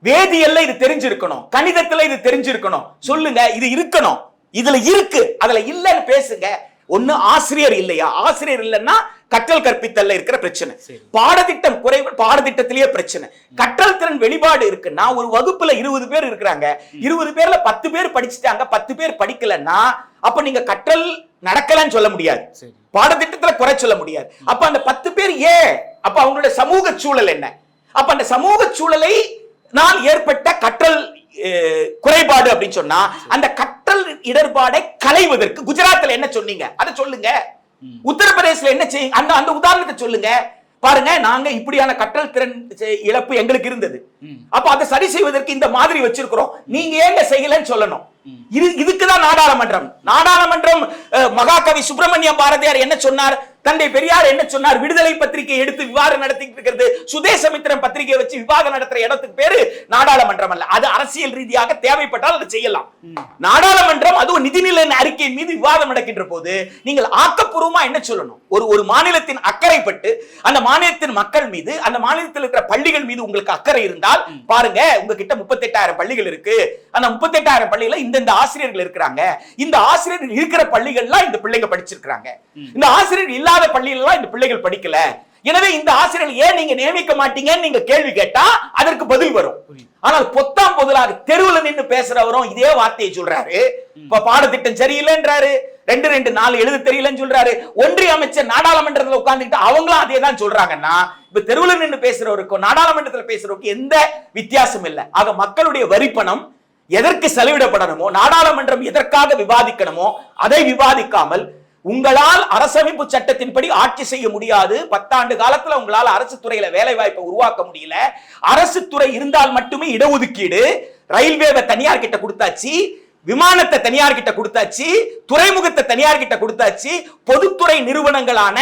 வேதியியல்ல இது தெரிஞ்சிருக்கணும், கணிதத்துல இது தெரிஞ்சிருக்கணும் சொல்லுங்க. இது இருக்கணும், இதுல இருக்கு, அதுல இல்லன்னு பேசுங்க. ஒண்ணு ஆசிரியர் இல்லையா, ஆசிரியர் இல்லைன்னா கற்றல் கற்பித்தல்ல இருக்கிற பிரச்சனை, பாடத்திட்டம் குறைவு, பாடத்திட்டத்திலேயே பிரச்சனை. கற்றல் திறன் வெளிப்பாடு இருக்குன்னா ஒரு வகுப்புல 20 பேர் இருக்கிறாங்க, 20 பேர்ல 10 பேர் படிச்சுட்டாங்க, 10 பேர் படிக்கலன்னா அப்ப நீங்க கற்றல் நடக்கலன்னு சொல்ல முடியாது, பாடத்திட்டத்துல குறை சொல்ல முடியாது. அப்ப அந்த 10 பேர் அப்ப அவங்களுடைய சமூக சூழல் என்ன? அப்ப அந்த சமூக சூழலை நான் ஏற்பட்ட கற்றல் குறைபாடு அப்படின்னு சொன்னா அந்த கற்றல் இடர்பாடை களைவதற்கு குஜராத்ல என்ன சொன்னீங்க அதை சொல்லுங்க. உத்தரப்பிரதேசல என்ன செய்யுங்க, அந்த உதாரணத்தை சொல்லுங்க. பாருங்க, நாங்க இப்படியான கற்றல் திறன் இழப்பு எங்களுக்கு இருந்தது. அப்ப அதை சரி செய்வதற்கு இந்த மாதிரி வச்சிருக்கிறோம், நீங்க ஏங்க செய்யலன்னு சொல்லணும். இதுக்குதான் நாடாளுமன்றம். மகாகவி சுப்பிரமணிய பாரதியார் என்ன சொன்னார், தந்தை பெரியார் என்ன சொன்னார், விடுதலை பத்திரிகை எடுத்து விவாதம் நடத்திட்டு இருக்கிறது, சுதேசமித்திரன் பத்திரிகை வச்சு விவாதம் நடத்துற இடத்துக்கு பேரு நாடாளுமன்றம் அல்ல. அது அரசியல் ரீதியாக தேவைப்பட்டால் அதை செய்யலாம். நாடாளுமன்றம் அதுவும் நிதிநிலை அறிக்கையின் மீது விவாதம் நடக்கின்ற போது நீங்கள் ஆக்கப்பூர்வமா என்ன சொல்லணும், ஒரு மாநிலத்தின் அக்கறைப்பட்டு அந்த மாநிலத்தின் மக்கள் மீது, அந்த மாநிலத்தில் இருக்கிற பள்ளிகள் மீது உங்களுக்கு அக்கறை இருந்தால் பாருங்க, உங்ககிட்ட 38,000 பள்ளிகள் இருக்கு, அந்த 38,000 பள்ளியில இந்த ஆசிரியர்கள் இருக்கிறாங்க, இந்த ஆசிரியர்கள் இருக்கிற பள்ளிகள்லாம் இந்த பிள்ளைங்க படிச்சிருக்காங்க, இந்த ஆசிரியர்கள் இல்லாத பள்ளியில இந்த பிள்ளைகள் படிக்கல, எனவே இந்த ஆசிரியர்கள் ஏன் நீங்க நியமிக்க மாட்டீங்கன்னு நீங்க கேள்வி கேட்டா அதற்கு பதில் வரும். ஆனால் பொத்தாம் பொதுலாக தெருவில் நின்று பேசுறவரும் இதே வார்த்தையை சொல்றாரு. இப்ப பாடத்திட்டம் சரியில்லைன்றாரு, 2-4 எழுத தெரியலன்னு சொல்றாரு. ஒன்றிய அமைச்சர் நாடாளுமன்றத்தில் உட்கார்ந்துட்டு அவங்களும் அதே தான் சொல்றாங்கன்னா இப்ப தெருவில் நின்று பேசுறவருக்கும் நாடாளுமன்றத்தில் பேசுறவருக்கும் எந்த வித்தியாசம் இல்லை. ஆக மக்களுடைய வரிப்பணம் எதற்கு செலவிடப்படணுமோ, நாடாளுமன்றம் எதற்காக விவாதிக்கணுமோ அதை விவாதிக்காமல் உங்களால் அரசமைப்பு சட்டத்தின்படி ஆட்சி செய்ய முடியாது, 10 ஆண்டு காலத்துல உங்களால் அரசு துறையில வேலை வாய்ப்பை உருவாக்க முடியல, அரசு துறை இருந்தால் மட்டுமே இடஒதுக்கீடு, ரயில்வேவை தனியார் கிட்ட கொடுத்தாச்சு, விமானத்தை தனியார் கிட்ட கொடுத்தாச்சு, துறைமுகத்தை தனியார் கிட்ட கொடுத்தாச்சு, பொதுத்துறை நிறுவனங்களான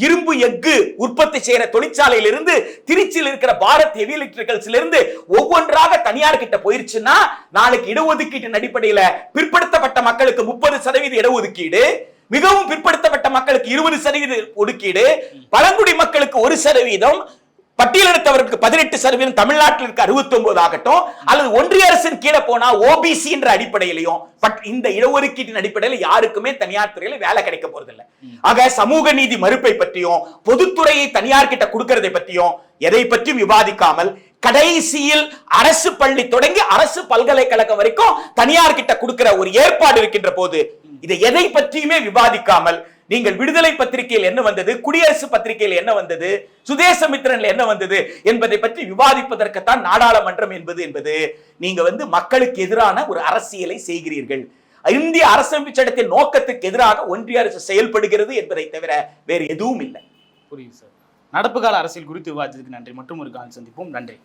இரும்பு எஃகு உற்பத்தி செய்யற தொழிற்சாலையில இருந்து திருச்சியில் இருக்கிற பாரத் ஹெவி எலக்ட்ரிகல்ஸ்ல இருந்து ஒவ்வொன்றாக தனியார் கிட்ட போயிருச்சுன்னா நாளைக்கு இடஒதுக்கீட்டின் அடிப்படையில பிற்படுத்தப்பட்ட மக்களுக்கு 30% இடஒதுக்கீடு, மிகவும் பிற்படுத்தப்பட்ட மக்களுக்கு 20% ஒதுக்கீடு, பழங்குடி மக்களுக்கு 1%, பட்டியலிடத்தவருக்கு 18%, தமிழ்நாட்டில் இருக்க 69 ஆகட்டும், அல்லது ஒன்றிய அரசின் கீழே போனா ஓபிசி என்ற அடிப்படையிலையும் இந்த இடஒதுக்கீட்டின் அடிப்படையில் யாருக்குமே தனியார் துறையில வேலை கிடைக்க போறதில்லை. ஆக சமூக நீதி மறுப்பை பற்றியும் பொதுத்துறையை தனியார் கிட்ட கொடுக்கறதை பற்றியும் எதை பற்றியும் விவாதிக்காமல் கடைசியில் அரசு பள்ளி தொடங்கி அரசு பல்கலைக்கழகம் வரைக்கும் தனியார் கிட்ட கொடுக்கிற ஒரு ஏற்பாடு இருக்கின்ற போது இதை எதை பற்றியுமே விவாதிக்காமல் நீங்கள் விடுதலை பத்திரிகையில் என்ன வந்தது, குடியரசு பத்திரிகையில் என்ன வந்தது, சுதேசமித்திரன்ல என்ன வந்தது என்பதை பற்றி விவாதிப்பதற்குத்தான் நாடாளுமன்றம் என்பது நீங்க மக்களுக்கு எதிரான ஒரு அரசியலை செய்கிறீர்கள். இந்திய அரசமைப்பு சட்டத்தின் நோக்கத்துக்கு எதிராக ஒன்றிய அரசு செயல்படுகிறது என்பதை தவிர வேறு எதுவும் இல்லை. புரியுது சார். நடப்பு கால அரசியல் குறித்து விவாதித்ததுக்கு நன்றி. மற்றும் ஒரு கால் சந்திப்போம். நன்றி.